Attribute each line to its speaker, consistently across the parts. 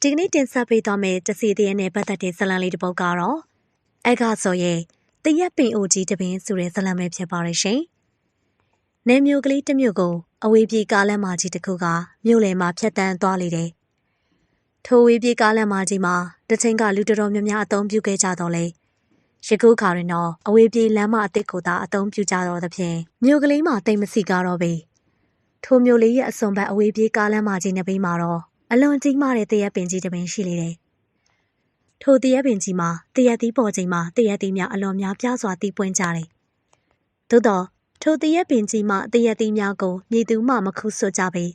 Speaker 1: ဒီကနေ့တင်ဆက်ပေးသွားမယ့်တစီတရဲနဲ့ပတ်သက်တဲ့ဇာတ်လမ်းလေးတစ်ပုဒ်ကတော့အဲ့ကဆိုရဲ့တရက်ပင်အိုကြီးတပင်ဆိုတဲ့ဇာတ်လမ်းပဲဖြစ်ပါရဲ့ရှင်။နယ်မြို့ကလေးတစ်မြို့ကိုအဝေးပြေးကားလမ်းမကြီးတစ်ခုကမြို့လယ်မှာဖြတ်တန်းသွားလေတယ်။ထိုဝေးပြေးကားလမ်းမကြီးမှာတစ်ချိန်ကလူတော်တော်များများအသုံးပြုခဲ့ကြတော့လေ။ယခုခါရင်တော့အဝေးပြေးလမ်းမအသစ်ကိုသာအသုံးပြုကြတော့သဖြင့်မြို့ကလေးမှာတိတ်မစီကားတော့ပေ။ထိုမြို့လေးရဲ့အစွန်ဘက်အဝေးပြေးကားလမ်းမကြီးနှစ်ဘေးမှာတော့အလွန်ကြီးမားတဲ့တရက်ပင်ကြီးတစ်ပင်ရှိလေတယ်။ထိုတရက်ပင်ကြီးမှာတရက်သီးပေါ်ချိန်မှာတရက်သီးများအလွန်များပြားစွာတီးပွင့်ကြတယ်။သို့တော့ထိုတရက်ပင်ကြီးမှာတရက်သီးများကိုမြေသူမှမခုဆွတ်ကြပေ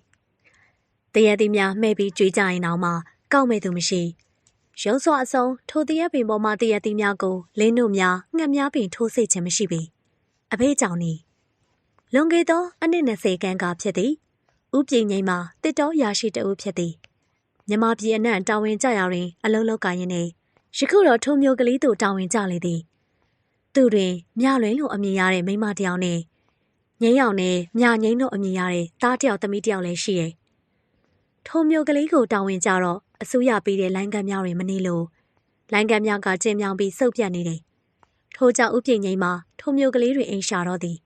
Speaker 1: ။တရက်သီးများမှဲ့ပြီးကြွေးကြရင်တော့မှကောက်မဲ့သူမရှိ။ရုံးစွာအစုံထိုတရက်ပင်ပေါ်မှာတရက်သီးများကိုလင်းတို့များငှက်များပင်ထိုးစိတ်ခြင်းမရှိပေ။အဖေးကြောင့်နီလွန်ခဲ့သောအနှစ်20ခန့်ကဖြစ်သည်။ဥပြင်းငိမ့်မှာတစ်တော်ရာရှိတအုပ်ဖြစ်သည်။မြမပြည်အနှံ့တာဝန်ကြရရင်အလုံးလောက်ကရင်နေယခုတော့ထိုမျိုးကလေးတို့တာဝန်ကြလေသည်။သူတွင်မြလွင်လို့အမည်ရတဲ့မိန်းမတစ်ယောက်နဲ့ငိမ့်ရောက်နဲ့မြငိမ့်တို့အမည်ရတဲ့သားတစ်ယောက်သမီးတစ်ယောက်လည်းရှိရဲ့။ထိုမျိုးကလေးကိုတာဝန်ကြတော့အစိုးရပေးတဲ့လိုင်းကမ်းများတွင်မနေလို့လိုင်းကမ်းများကကျင်းမြောင်းပြီးစုပ်ပြတ်နေတယ်။ထိုကြောင့်ဥပြင်းငိမ့်မှာထိုမျိုးကလေးတွင်အိမ်ရှာတော့သည်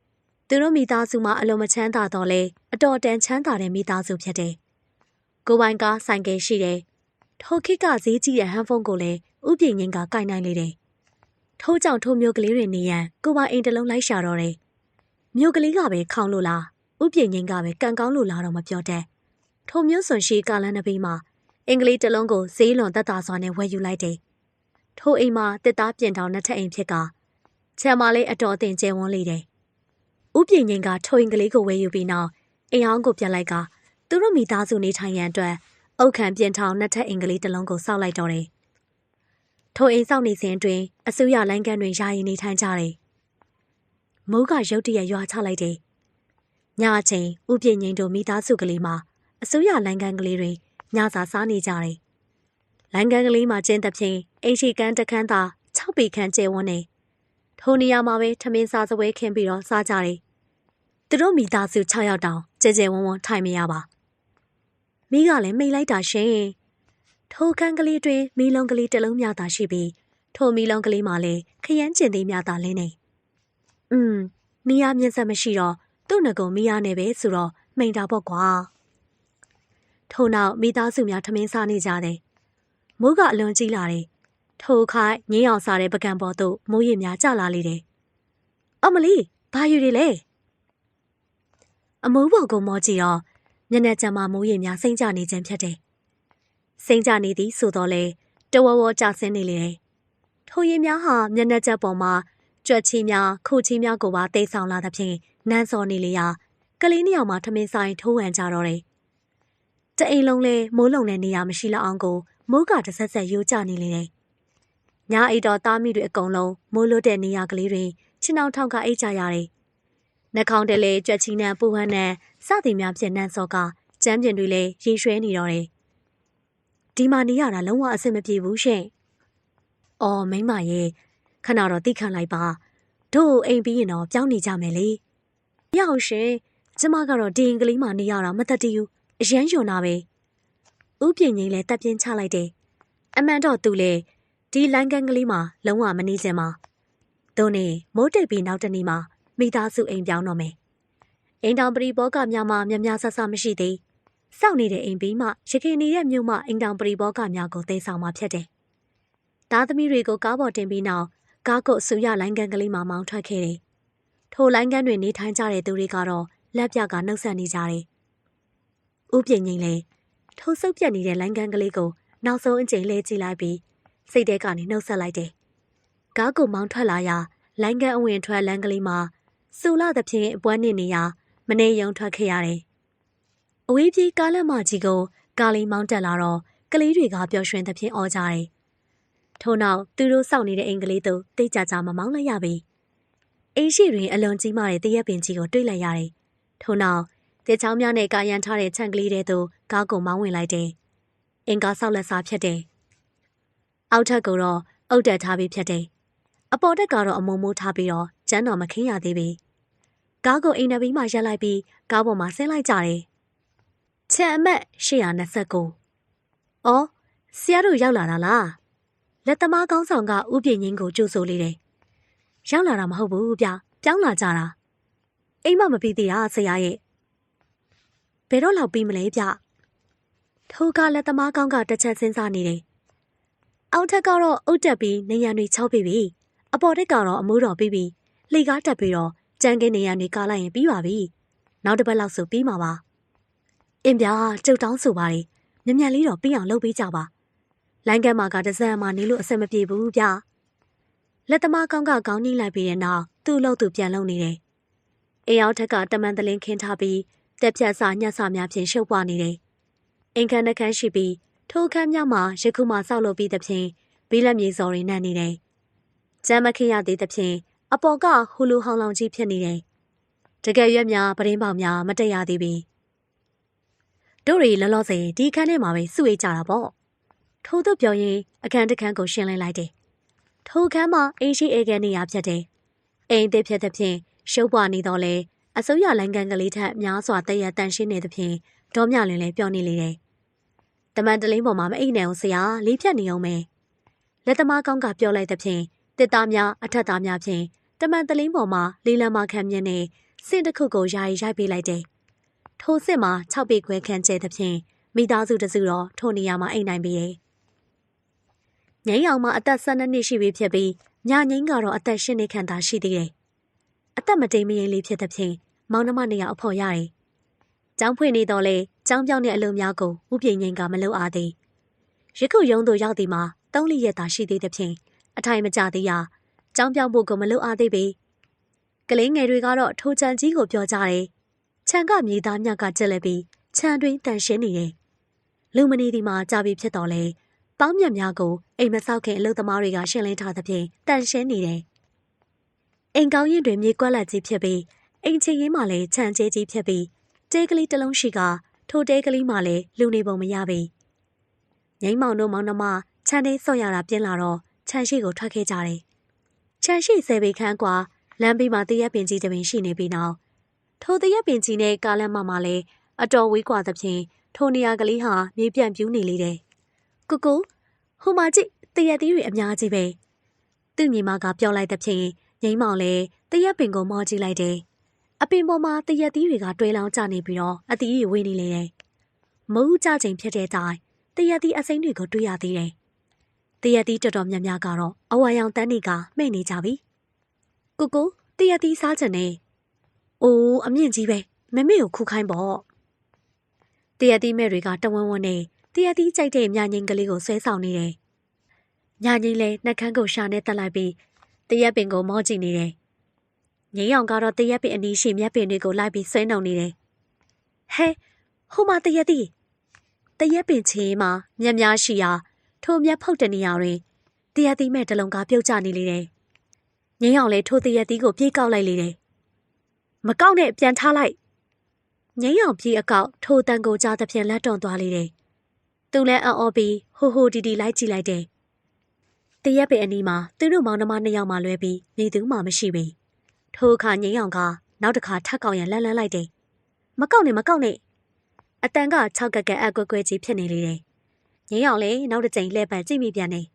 Speaker 1: ။သူတို့မိသားစုမှာအလုံးမချမ်းသာတော့လဲအတော်တန်ချမ်းသာတဲ့မိသားစုဖြစ်တယ်။ကိုပိုင်ကားဆိုင်ကယ်ရှိတယ်။ထိုခေတ်ကဈေးကြီးတဲ့ဟန်ဖုန်းကိုလည်းဥပြင်းငိမ့်ကကိုင်နိုင်လေတယ်။ထို့ကြောင့်ထိုမျိုးကလေးတွေနေရန်ကိုပိုင်အိမ်တစ်လုံးလိုက်ရှာတော့တယ်။မျိုးကလေးကပဲခေါင်းလို့လားဥပြင်းငိမ့်ကပဲကန်ကောင်းလို့လားတော့မပြောတတ်။ထိုမျိုးစွန်ရှိကာလန်နဘေးမှာအင်္ဂလိပ်တစ်လုံးကိုဈေးလွန်သက်သာစွာနဲ့ဝယ်ယူလိုက်တယ်။ထိုအိမ်မှာတစ်သားပြင်ထောင်နှစ်ထပ်အိမ်ဖြစ်ကချမ်းမလေးအတော်အသင်ကျဲဝန်းလေတယ်။ဥပြင်းငိမ့်ကထိုအိမ်ကလေးကိုဝယ်ယူပြီးနောက်အိမ်အောင်ကိုပြန်လိုက်ကသူတို့မိသားစုနေထိုင်ရန်အတွက်အုတ်ခံပြင်ထောင်နှစ်ထပ်အင်္ဂလိပ်တစ်လုံးကိုစောက်လိုက်တော့တယ်။ထိုအိမ်စောက်နေစဉ်အတွင်းအစိုးရလိုင်းကမ်းတွင်ယာယီနေထိုင်ကြတယ်။မိုးကရုတ်တရက်ရွာချလိုက်တယ်။ညအချိန်ဥပြင်းငိမ့်တို့မိသားစုကလေးမှာအစိုးရလိုင်းကမ်းကလေးတွင်ညစာစားနေကြတယ်။လိုင်းကမ်းကလေးမှာကျင်းသဖြင့်အိမ်ရှိကန်းတစ်ခန်းသာ6ပေခန့်ကျယ်ဝန်းနေ။ထိုနေရာမှာပဲထမင်းစားစပွဲခင်းပြီးတော့စားကြတယ်။သူတို့မိသားစု6ယောက်တောင်ကျဲကျဲဝန်းဝန်းထိုင်မရပါ။မိကလည်းမိတ်လိုက်တာရှင်။ထိုခန်းကလေးတွင်မီးလုံးကလေးတစ်လုံးများသာရှိပြီးထိုမီးလုံးကလေးမှာလည်းခရမ်းကျင်သေးများသာလင်းနေ။မီးရမျက်စက်မရှိတော့သူ့ငကုံမီးရနဲ့ပဲဆိုတော့မိန်တာပေါ့ကွာ။ထို့နောက်မိသားစုများထမင်းစားနေကြတယ်။မိုးကအလွန်ကြီးလာတယ်။ထိုခိုင်ငင်းအောင်စားတဲ့ပကံပေါ်သို့မိုးရေများကျလာလေတယ်။အမလီဘာယူတွေလဲ။အမိုးပေါ်ကိုမောကြည့်တော့မျက်နှာကျမ်းမှာမိုးရေများစိမ့်ကြနေခြင်းဖြစ်တယ်။စိမ့်ကြနေသည်ဆိုတော့လေတဝဝကျဆင်းနေလေတယ်။ထိုရေများဟာမျက်နှာကျက်ပေါ်မှာကြွက်ချီများခုချီများကိုပါတိတ်ဆောင်လာသဖြင့်နန်းစော်နေလေရာကလေးနှစ်ယောက်မှထမင်းဆိုင်ထိုးဝံကြတော့တယ်။တအိမ်လုံးလဲမိုးလုံတဲ့နေရာမရှိလောက်အောင်ကိုမိုးကတဆက်ဆက်ရိုးကျနေလေတယ်။ညအိတ်တော်သားမိတွေအကုန်လုံးမိုးလွတ်တဲ့နေရာကလေးတွင်ခြေနှောင်ထောင်ကအိတ်ကြရတယ်။နှာခေါင်းတလေကြွက်ချီနှံပူဟန်းနှံစသည်များဖြင့်နန်းစော်ကကျမ်းပြင်တွေလည်းရေရွှဲနေတော့တယ်။ဒီမှာနေရတာလုံးဝအဆင်မပြေဘူးရှင်။အော်မိမရဲ့ခဏတော့သိခံလိုက်ပါ။တို့အိမ်ပြီးရင်တော့ပြောင်းနေကြမယ်လေ။ရောက်ရှင်ကျမကတော့ဒီအင်္ဂလိပ်မှာနေရတာမသက်တည်းဘူး။အရန်ယွန်တာပဲ။ဥပြင်းငိမ့်လည်းတက်ပြင်းချလိုက်တယ်။အမှန်တော့သူလေဒီလိုင်းကန်းကလေးမှာလုံးဝမနေချင်ပါ။တို့နေမိုးတိတ်ပြီးနောက်တနေ့မှာမိသားစုအိမ်ပြောင်းတော့မယ်။အိမ်တောင်ပရိဘောကများမှများဆဆမရှိသေး။စောင့်နေတဲ့အိမ်ပြီးမှရခင်နေတဲ့မြို့မှအိမ်တောင်ပရိဘောကများကိုသိဆောင်မှဖြစ်တယ်။သားသမီးတွေကိုကားပေါ်တင်ပြီးနောက်ကားကိုအစိုးရလိုင်းကန်းကလေးမှာမောင်းထွက်ခဲ့တယ်။ထိုလိုင်းကန်းတွင်နေထိုင်ကြတဲ့သူတွေကတော့လက်ပြကနှုတ်ဆက်နေကြတယ်။ဥပြင်းငိမ့်လေထိုးဆုပ်ပြတ်နေတဲ့လိုင်းကန်းကလေးကိုနောက်ဆုံးအကြိမ်လဲကြည့်လိုက်ပြီးစိတ်ထဲကနေနှုတ်ဆက်လိုက်တယ်။ကားကိုမောင်းထွက်လာရာလိုင်းကန်းအဝင်ထွက်လမ်းကလေးမှာစူလာသဖြင့်အပွဲနေနေရာမနေယုံထွက်ခဲ့ရတယ်။အဝေးပြေးကားလမ်းမကြီးကိုကားလေးမောင်းတက်လာတော့ကလေးတွေကပျော်ရွှင်သဖြင့်အော်ကြတယ်။ထို့နောက်သူတို့စောင့်နေတဲ့အင်္ဂလိပ်တို့တိတ်ကြကြမမောင်းလိုက်ရပြီ။အိမ်ရှိတွင်အလွန်ကြီးမားတဲ့တရက်ပင်ကြီးကိုတွေ့လိုက်ရတယ်။ထို့နောက်တဲ့ချောင်းများနဲ့ကာရန်ထားတဲ့ခြံကလေးတွေသို့ကားကိုမောင်းဝင်လိုက်တယ်။အင်ကားဆောက်လက်စားဖြစ်တယ်။အောက်ထပ်ကိုတော့အုတ်တက်ထားပြီးဖြစ်တယ်။အပေါ်တက်ကတော့အမုံမိုးထားပြီးတော့ကျန်းတော်မခင်းရသေးပြီ။ကားကိုအိမ်နဘေးမှာရပ်လိုက်ပြီးကားပေါ်မှာဆင်းလိုက်ကြတယ်။ခြံအမှတ်829။အော် ဆရာတို့ရောက်လာတာလားလက်သမားကောင်းဆောင်ကဥပြင်းငင်းကိုကြိုးဆိုလေတယ်ရောက်လာတာမဟုတ်ဘူးဗျပြောင်းလာကြတာအိမ်မမပြီးသေးတာဆရာရဲ့ဘယ်တော့လောက်ပြီးမလဲဗျထိုးကလက်သမားကောင်းကတစ်ချက်စဉ်းစားနေတယ်အောက်ထက်ကတော့အုတ်တက်ပြီးနေရံတွေချောက်ပြီးပြီအပေါ်တက်ကတော့အမိုးတော်ပြီးပြီလှေကားတက်ပြီးတော့ကြမ်းကင်းနေရံတွေကားလိုက်ရင်ပြီးပါပြီနောက်တစ်ပတ်လောက်ဆိုပြီးမှာပါအင်းဗျာကျုပ်တောင်းဆိုပါတယ်မြင်မြန်လေးတော့ပြီးအောင်လုပ်ပေးကြပါလိုင်းကမ်းမှာကတစမ်းမှနေလို့အဆက်မပြေဘူးဗျလက်သမားကောင်းကခေါင်းနှိမ့်လိုက်ပြီးတဲ့နောက်သူ့လို့သူပြန်လုံနေတယ်အိမ်အောင်ထက်ကတမန်တလင်းခင်းထားပြီးတက်ဖြတ်စာညှက်စာများဖြင့်ရှုပ်ပွားနေတယ်အိမ်ခန်းနှခမ်းရှိပြီးထိုအခန်းများမှာယခုမှဆောက်လုပ်ပြီးသဖြင့်ဘီလက်မြေစော်တွေနှံ့နေတယ်ကျမ်းမခင်းရသေးသဖြင့်အပေါ်ကဟူလူဟောင်းလောင်ကြီးဖြစ်နေတယ်တကယ်ရွက်များပရင်းပေါင်များမတက်ရသေးပြီတို့ရီလောလောဆယ်ဒီအခန်းထဲမှာပဲစုဝေးကြတာပေါ့ထို့သူပြောရင်အခန်းတစ်ခန်းကိုရှင်းလင်းလိုက်တယ်ထိုအခန်းမှာအိမ်ရှိအေကန်နေရဖြစ်တယ်အိမ်သစ်ဖြစ်သဖြင့်ရှုပ်ပွားနေတော့လေအစိုးရလိုင်းကန်ကလေးထက်များစွာတည့်ရတန်ရှင်းနေသဖြင့်ဒေါမြလင်းလည်းပြောနေလေတယ်တမန်တလင်းပေါ်မှာမအိမ်နိုင်အောင်ဆရာလေးဖြတ်နေအောင်မယ်လက်သမားကောင်းကပြောလိုက်သဖြင့်တစ်သားများအထက်သားများဖြင့်တမန်တလင်းပေါ်မှာလေးလံမခံမြင်းနဲ့စင့်တစ်ခုကိုယာယီရိုက်ပေးလိုက်တယ်ထိုစစ်မှာ6ပေခွဲခန့်ကျဲသဖြင့်မိသားစုတစုတော့ထိုနေရာမှာအိမ်နိုင်ပြီးတယ်ငိမ့်အောင်မှာအသက်12နှစ်ရှိပြီဖြစ်ပြီးညငိမ့်ကတော့အသက်10နှစ်ခန့်သာရှိသေးတယ်အသက်မတိမ်မရင်လေးဖြစ်သဖြင့်မောင်နှမနေရာအဖို့ရတယ်ကျောင်းဖွင့်နေတော့လေကျောင်းပြောင်းတဲ့အလုပ်များကိုဥပြင်းငိမ့်ကမလုပ်အားသေးယခုရုံးသို့ရောက်သည်မှာ3 လရက်သာရှိသေးသဖြင့်အထိုင်မကျသေးရကျောင်းပြောင်းဖို့ကိုမလုပ်အားသေးပေကလေးငယ်တွေကတော့ထိုချန်ကြီးကိုပြောကြတယ်ခြံကမြေသားမြတ်ကကျက်လက်ပြီးခြံတွင်တန်ရှင်းနေတယ်လူမနေဒီမှာကြာပြီဖြစ်တော့လေပေါင်းမြတ်များကိုအိမ်မဆောက်ခင်အလုပ်သမားတွေကရှင်းလင်းထားသဖြင့်တန်ရှင်းနေတယ်အိမ်ကောင်းရင်တွင်မြေကွက်လက်ကြီးဖြစ်ပြီးအိမ်ချင်ရင်းမှလည်းခြံကျဲကြီးဖြစ်ပြီးတဲကလေးတစ်လုံးရှိကထိုတဲကလေးမှလည်းလူနေပုံမရပေငိမ့်မောင်တို့မောင်နှမခြံထဲဆော့ရတာပြင်းလာတော့ခြံရှိကိုထွက်ခဲ့ကြတယ်ခြံရှိ10 ပေခန့်ကွာလမ်းဘေးမှာတရက်ပင်ကြီးတစ်ပင်ရှိနေပြီးနောက်ထိုတရက်ပင်ကြီးနဲ့ကားလမ်းမှာလည်းအတော်ဝေးကွာသဖြင့်ထိုနေရာကလေးဟာမြေပြန့်ပြူးနေလေတယ်ကိုကိုဟိုမှာကြည့်တရက်သီးတွေအများကြီးပဲသူ့ညီမကပြောလိုက်သဖြင့်ငိမ့်မောင်လည်းတရက်ပင်ကိုမော်ကြည့်လိုက်တယ်အပင်ပေါ်မှာတရက်သီးတွေကတွဲလောင်းကျနေပြီးတော့အသီးတွေဝေးနေလေတယ်မိုးကြချိန်ဖြစ်တဲ့တိုင်တရက်သီးအစိမ်းတွေကိုတွေ့ရသေးတယ်တရက်သီးတော်တော်များများကတော့အဝါရောင်တန်းတွေကမှိတ်နေကြပြီကိုကိုတရက်သီးစားချင်နေအိုးအမြင့်ကြီးပဲမမေကိုခုခိုင်းပေါ့တရက်သီးမဲ့တွေကတဝန်းဝန်းနဲ့တရက်သီးကြိုက်တဲ့မြငင်းကလေးကိုဆွဲဆောင်နေတယ်ညငင်းလဲနှက်ခမ်းကိုရှာနဲ့တက်လိုက်ပြီးတရက်ပင်ကိုမောကြည့်နေတယ်ငိမ့်အောင်ကတော့တရက်ပင်အနီးရှိမြက်ပင်တွေကိုလိုက်ပြီးဆွဲနှုံနေတယ်ဟဲဟိုမှာတရက်ပင်ချေမှာမြက်များရှိရာထိုမြက်ဖုတ်တဲ့နေရာတွင်တရက်သီးမဲ့တလုံးကပြုတ်ကျနေလေတယ်ငိမ့်အောင်လဲထိုတရက်သီးကိုပြေးကောက်လိုက်လေတယ်မကောက်နဲ့ပြန်ထားလိုက်ငိမ့်အောင်ပြေးအကောက်ထိုတန်ကိုကြားသဖြင့်လက်တွန်သွားလေတယ်သူလည်းအော်ပြီးဟိုဟိုတီလိုက်ကြည့်လိုက်တယ်တရက်ပင်အနီးမှာသူတို့မောင်နှမ2 ယောက်မှလွဲပြီးနေသူမှမရှိပေထိုအခါငိမ့်အောင်ကနောက်တစ်ခါထပ်ကောက်ရန်လှမ်းလိုက်တယ်မကောက်နဲ့အတန်က6 ကက်ကက်အကွက်ကွဲကြီးဖြစ်နေလေတယ်ငိမ့်အောင်လည်းနောက်တစ်ကြိမ်လှည့်ပတ်ကြည့်မိပြန်တယ်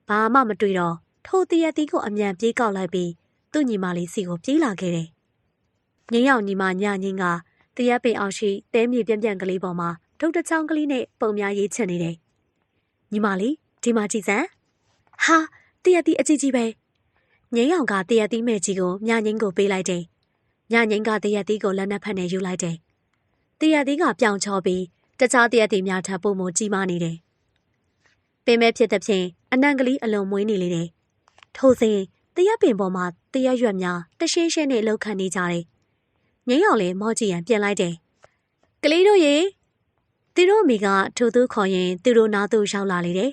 Speaker 1: ဘာမှမတွေ့တော့ထိုတရက်သီးကိုအမြန်ပြေးကောက်လိုက်ပြီးသူ့ညီမလေးစီကိုပြေးလာခဲ့တယ်ငိမ့်အောင်ညီမညငင်းကတရက်ပင်အောင်ရှိတဲမြေပြန့်ပြန့်ကလေးပေါ်မှာဒုတ်တချောင်းကလေးနဲ့ပုံများရေးချင်နေတယ်ညီမလေးဒီမှာကြည့်စမ်းဟာတရက်သီးအကြီးကြီးပဲငိမ့်အောင်ကတရက်သီးမဲ့ကြီးကိုညငင်းကိုပေးလိုက်တယ်ညငင်းကတရက်သီးကိုလက်နက်ဖက်နဲ့ယူလိုက်တယ်တရက်သီးကပြောင်ချောပြီးတခြားတရက်သီးများထပ်ပုံမကြီးမားနေတယ်ပင်မဲ့ဖြစ်တဲ့ဖြင့်အနံကလေးအလုံးမွေးနေလေတယ်ထို့စဉ်တရက်ပင်ပေါ်မှာတရက်ရွက်များတရှင်းရှင်းနဲ့လှုပ်ခတ်နေကြတယ်ငိမ့်အောင်လည်းမော့ကြည့်ရန်ပြန်လိုက်တယ်ကလေးတို့ရေသူတို့အမိကထိုသူခေါ်ရင်သူတို့နားသို့ရောက်လာလေတယ်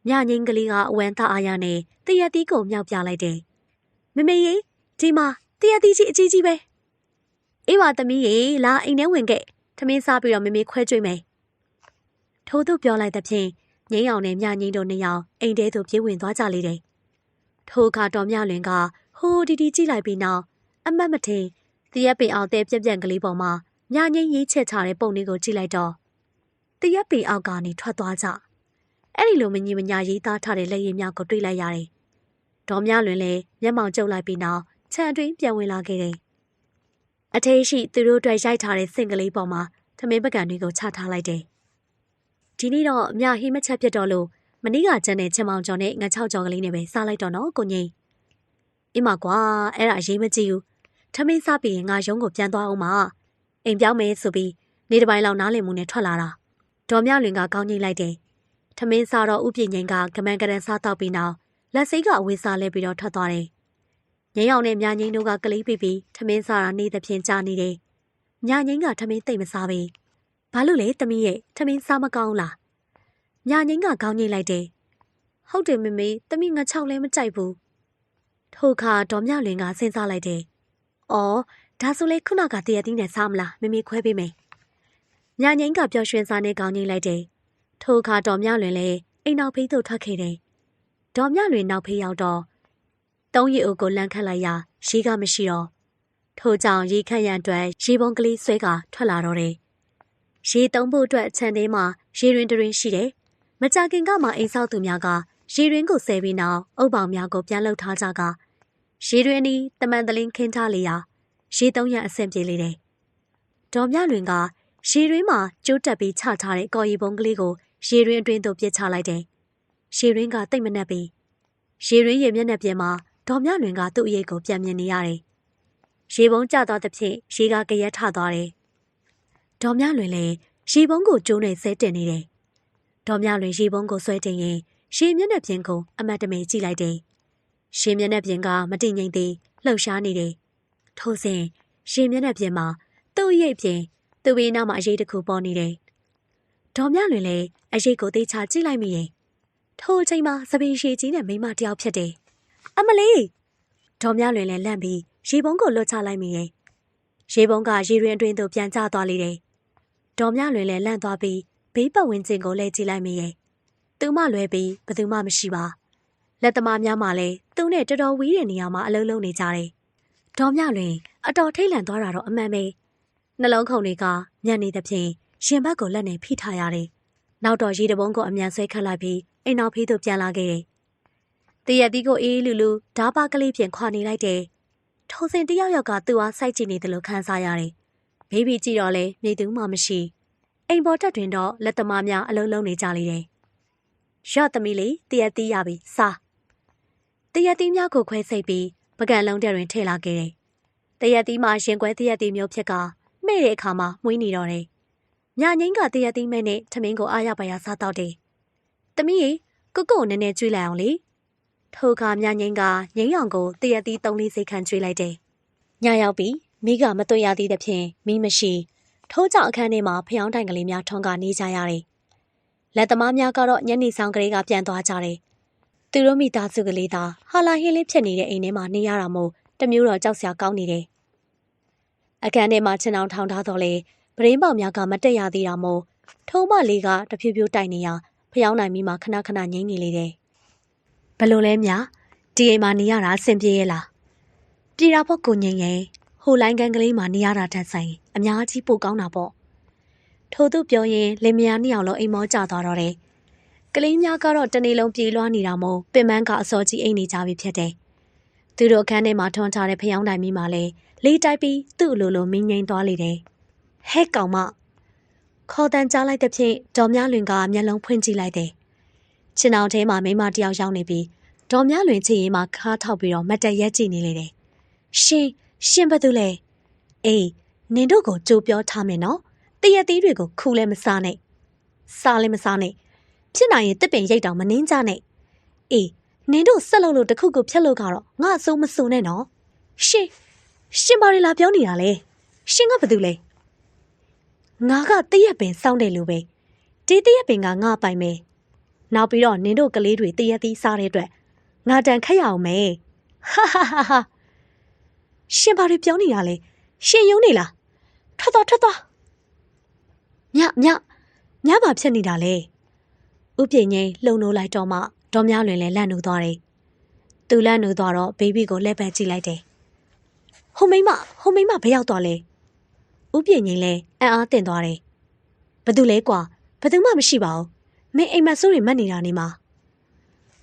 Speaker 1: ညငင်းကလေးကအဝမ်းသားအားရနဲ့တရက်သီးကိုမြောက်ပြလိုက်တယ်မမေရေဒီမှာတရက်သီးကြီးအကြီးကြီးပဲအေးပါသမီးရေလာအိမ်ထဲဝင်ခဲ့ထမင်းစားပြီးတော့မမေခွဲကြွေးမယ်ထိုသူပြောလိုက်တဲ့ဖြင့်ငိမ့်အောင်နဲ့ညငင်းတို့2 ယောက်အိမ်ထဲသို့ပြေးဝင်သွားကြလေတယ်ထိုအခါတော်မြလွင်ကဟိုဒီကြည့်လိုက်ပြီးနောက်အမတ်မထင်တရက်ပင်အောင်တဲ့ပြန့်ကလေးပေါ်မှာညငင်းရေးချက်ချတဲ့ပုံလေးကိုကြည့်လိုက်တော့တရက်ပင်အောက်ကနေထွက်သွားကြ အဲ့ဒီလိုမညီမညာရေးသားထားတဲ့လက်ရည်များကိုတွေ့လိုက်ရတယ်။ဒေါ်မြလွင်လည်းမျက်မှောင်ကျုပ်လိုက်ပြီးနောက်ခြံအတွင်းပြန်ဝင်လာခဲ့တယ်။အထေးရှိသူတို့အတွက်ရိုက်ထားတဲ့စင်ကလေးပေါ်မှာထမင်းပကံတွေကိုချထားလိုက်တယ်။ဒီနေ့တော့မြဟိမချက်ပြတ်တော့လို့မနေ့ကကျန်တဲ့ချင်မောင်ကျော်နဲ့ငါ6ကျော်ကလေးနဲ့ပဲစားလိုက်တော့နော်ကိုငိမ့်။အင်းမကွာအဲ့ဒါအရေးမကြီးဘူး။ထမင်းစားပြီးရင်ငါရုံးကိုပြန်သွားအောင်ပါ။အိမ်ပြောင်းမယ်ဆိုပြီးနေ့တစ်ပိုင်းလောက်နားလည်မှုနဲ့ထွက်လာတာ။ဒေါ်မြလွင်ကကောင်းကြီးလိုက်တယ်။ထမင်းစားတော့ဥပြင်းငိမ့်ကကမန်ကရန်စားတော့ပြီးနောက်လက်စိတ်ကအဝေးစားလဲပြီးတော့ထွက်သွားတယ်။ငိမ့်အောင်နဲ့မြငိမ့်တို့ကကလေးပြီးထမင်းစားတာနေသဖြင့်ကြာနေတယ်။မြငိမ့်ကထမင်းသိမ့်မစားပဲ။ဘာလို့လဲသမီးရဲ့ထမင်းစားမကောင်းလား။မြငိမ့်ကကောင်းကြီးလိုက်တယ်။ဟုတ်တယ်မမေသမီးငါ6လဲမကြိုက်ဘူး။ထိုအခါဒေါ်မြလွင်ကစဉ်းစားလိုက်တယ်။အော်ဒါဆိုလေခုနကတရသီးနဲ့စားမလားမမေခွဲပေးမယ်။မြငိမ့်ကပျော်ရွှင်စားနဲ့ကောင်းကြီးလိုက်တယ်။ထိုအခါဒေါ်မြလွင်လည်းအိမ်နောက်ဖေးသို့ထွက်ခဲ့တယ်။ဒေါ်မြလွင်နောက်ဖေးရောက်တော့3ရီအိုကိုလန့်ခတ်လိုက်ရာရေကမရှိတော့ထို့ကြောင့်ရေခန့်ရန်အတွက်ရေပုံးကလေးဆွဲကထွက်လာတော့တယ်။ရေသုံးဖို့အတွက်ခြံထဲမှာရေတွင်တွင်ရှိတယ်။မကြခင်ကမှအိမ်ဆောက်သူများကရေတွင်ကိုဆဲပြီးနောက်အုပ်ပေါင်များကိုပြန်လှုပ်ထားကြကရေတွင်အနီးတမန်တလင်းခင်းထားလေရာရေသုံးရအဆင်ပြေလေတယ်။ဒေါ်မြလွင်ကရေတွင်မှာကျိုးတက်ပြီးချထားတဲ့ကော်ရီပုံးကလေးကိုရေတွင်အတွင်းသို့ပြစ်ချလိုက်တယ်။ရေတွင်ကတိတ်မနှက်ပြီးရေတွင်ရေမျက်နှာပြင်မှာဒေါ်မြလွင်ကသူ့အရေးကိုပြန်မြင်နေရတယ်။ရေပုံးကျသွားသဖြင့်ရေကကရက်ထသွားတယ်။ဒေါ်မြလွင်လည်းရေပုံးကိုကျိုးနဲ့ဆဲတင်နေတယ်။ဒေါ်မြလွင်ရေပုံးကိုဆွဲတင်ရင်ရေမျက်နှာပြင်ကိုအမတ်တမဲကြည့်လိုက်တယ်။ရေမျက်နှာပြင်ကမတည်ငြိမ်သေးလှုပ်ရှားနေတယ်။ထို့စဉ်ရေမျက်နှာပြင်မှာသူ့ရိပ်ပြင်သူ့ဘေးနောက်မှာအရေးတစ်ခုပေါ်နေတယ်။ဒေါ်မြလွင်လည်းအရေးကိုသိချကြည့်လိုက်မိတယ်။ထိုအချိန်မှာစပင်းရှည်ကြီးနဲ့မိမတယောက်ဖြစ်တယ်။အမလေးဒေါ်မြလွင်လည်းလန့်ပြီးရေပုံးကိုလွတ်ချလိုက်မိတယ်။ရေပုံးကရေတွင်အတွင်းသို့ပြန်ကျသွားလေတယ်။ဒေါ်မြလွင်လည်းလန့်သွားပြီးဘေးပတ်ဝန်းကျင်ကိုလှည့်ကြည့်လိုက်မိတယ်။သူမလွဲပြီးဘယ်သူမှမရှိပါ။လက်သမားများမှလည်းသူနဲ့တော်တော်ဝီးတဲ့နေရာမှာအလုံးလုံးနေကြတယ်။ဒေါ်မြလွင်အတော်ထိတ်လန့်သွားတာတော့အမှန်ပဲ။နှလုံးခုန်တွေကညံ့နေသဖြင့်ရင်ဘတ်ကိုလက်နဲ့ဖိထားရတယ်။နောက်တော့ရေတပုံးကိုအမြန်ဆွဲခတ်လိုက်ပြီးအိမ်နောက်ဖေးသို့ပြန်လာခဲ့တယ်။တရက်သီးကိုအေးလူလူဓာပါကလေးဖြင့်ခွာနေလိုက်တယ်။ထိုစဉ်တယောက်ယောက်ကသူ့အားစိုက်ကြည့်နေတယ်လို့ခံစားရတယ်။ဘေးဘီကြည့်တော့လဲမြေသူမှမရှိ။အိမ်ပေါ်တက်တွင်တော့လက်သမားများအလုံးလုံးနေကြလေတယ်။ရော့သမီးလေးတရက်သီးရပြီစား။တရက်သီးများကိုခွဲစိတ်ပြီးပကံလုံးတဲ့တွင်ထည့်လာခဲ့တယ်။တရက်သီးမှာရင်ခွဲတရက်သီးမျိုးဖြစ်ကမဲ့တဲ့အခါမှာမွေးနေတော့တယ်။ညငိမ့်ကတရက်သီးမဲ့နဲ့ထမင်းကိုအားရပါရစားတော့တယ်။သမီးရေကိုကိုနည်းနည်းကျွေးလိုက်အောင်လေ။ထိုအခါညငိမ့်ကငိမ့်အောင်ကိုတရက်သီး3-4စိတ်ခန့်ကျွေးလိုက်တယ်။ညရောက်ပြီးမိကမတွေ့ရသေးသဖြင့်မိမရှိထိုးကြောင်အခန်းထဲမှာဖျောင်းတိုင်ကလေးများထွန်းကနေကြရတယ်။လက်သမားများကတော့ညနေဆောင်ကလေးကပြန်သွားကြတယ်။သူတို့မိသားစုကလေးသာဟာလာဟင်းလေးဖြစ်နေတဲ့အိမ်ထဲမှာနေရတာမို့တမျိုးတော့ကြောက်စရာကောင်းနေတယ်။အခန်းထဲမှာချင်းအောင်ထောင်ထားတော့လေပရင်းပေါများကမတက်ရသေးတာမို့ထုံးမလေးကတဖြူဖြူတိုက်နေရဖျောင်းနိုင်ပြီးမှခဏခဏငိမ့်နေလေတယ်။ဘလို့လဲမြဒီအိမ်မှာနေရတာအဆင်ပြေရဲ့လား။ပြေတာပေါ့ကိုငိမ့်ရဲ့ဟိုလိုင်းကန်ကလေးမှာနေရတာထက်ဆိုင်အများကြီးပိုကောင်းတာပေါ့။ထို့သူပြောရင်လင်မယားနှစ်ယောက်လုံးအိမ်မောကျသွားတော့တယ်။ကလေးများကတော့တနေ့လုံးပြေးလွှားနေတာမို့ပင်ပန်းကအစောကြီးအိမ်နေကြပြီဖြစ်တယ်။သူတို့အခန်းထဲမှာထွန်းထားတဲ့ဖျောင်းတိုင်မီမှာလဲလေးတိုက်ပြီးသူ့အလိုလိုမင်းငိမ့်သွားလေတယ်။ဟဲ့ကောင်မခေါ်တန်ကြားလိုက်တဲ့ဖြင့်ဒေါ်မြလွင်ကမျက်လုံးဖွင့်ကြည့်လိုက်တယ်။ချင်းအောင်ထဲမှာမိမတယောက်ရောက်နေပြီးဒေါ်မြလွင်ချစ်ရင်မှခါထောက်ပြီးတော့မတ်တက်ရက်ကြည့်နေလေတယ်။ရှင်ဘာတူလဲ။အေးနင်တို့ကိုကြိုးပြောထားမယ်နော်။တရက်သီးတွေကိုခူလဲမစားနဲ့။စားလဲမစားနဲ့။ဖြစ်နိုင်ရင်တစ်ပင်ရိတ်တောင်မနှင်းကြနဲ့။အေးနင်တို့ဆက်လို့တခုခုဖြတ်လို့ကတော့ငါအစိုးမစိုးနဲ့နော်။ရှင်ဘာတွေလာပြောနေတာလဲ။ရှင်ကဘာတူလဲ။ငါကတရက်ပင်စောင်းတယ်လို့ပဲဒီတရက်ပင်ကငါပိုင်မယ်နောက်ပြီးတော့နင်တို့ကလေးတွေတရက်သီးစားတဲ့အတွက်ငါတန်ခက်ရအောင်မယ်ဟာရှင်ဘာတွေပြောနေတာလဲရှင်ယုံနေလားထွက်သွားညဘာဖြစ်နေတာလဲဥပြင်းငိမ့်လှုံလို့လိုက်တော့မှဒေါ်မြလွင်လည်းလန့်နေသွားတယ်သူလန့်နေသွားတော့ဘေဘီကိုလက်ပတ်ကြည့်လိုက်တယ်ဟိုမိမဘယ်ရောက်သွားလဲဥပြင်းငိမ့်လည်းအံ့အားသင့်သွားတယ်ဘသူလဲကွာဘသူမှမရှိပါဘူး မင်းအိမ်မက်ဆိုးတွေမှတ်နေတာနေမှာ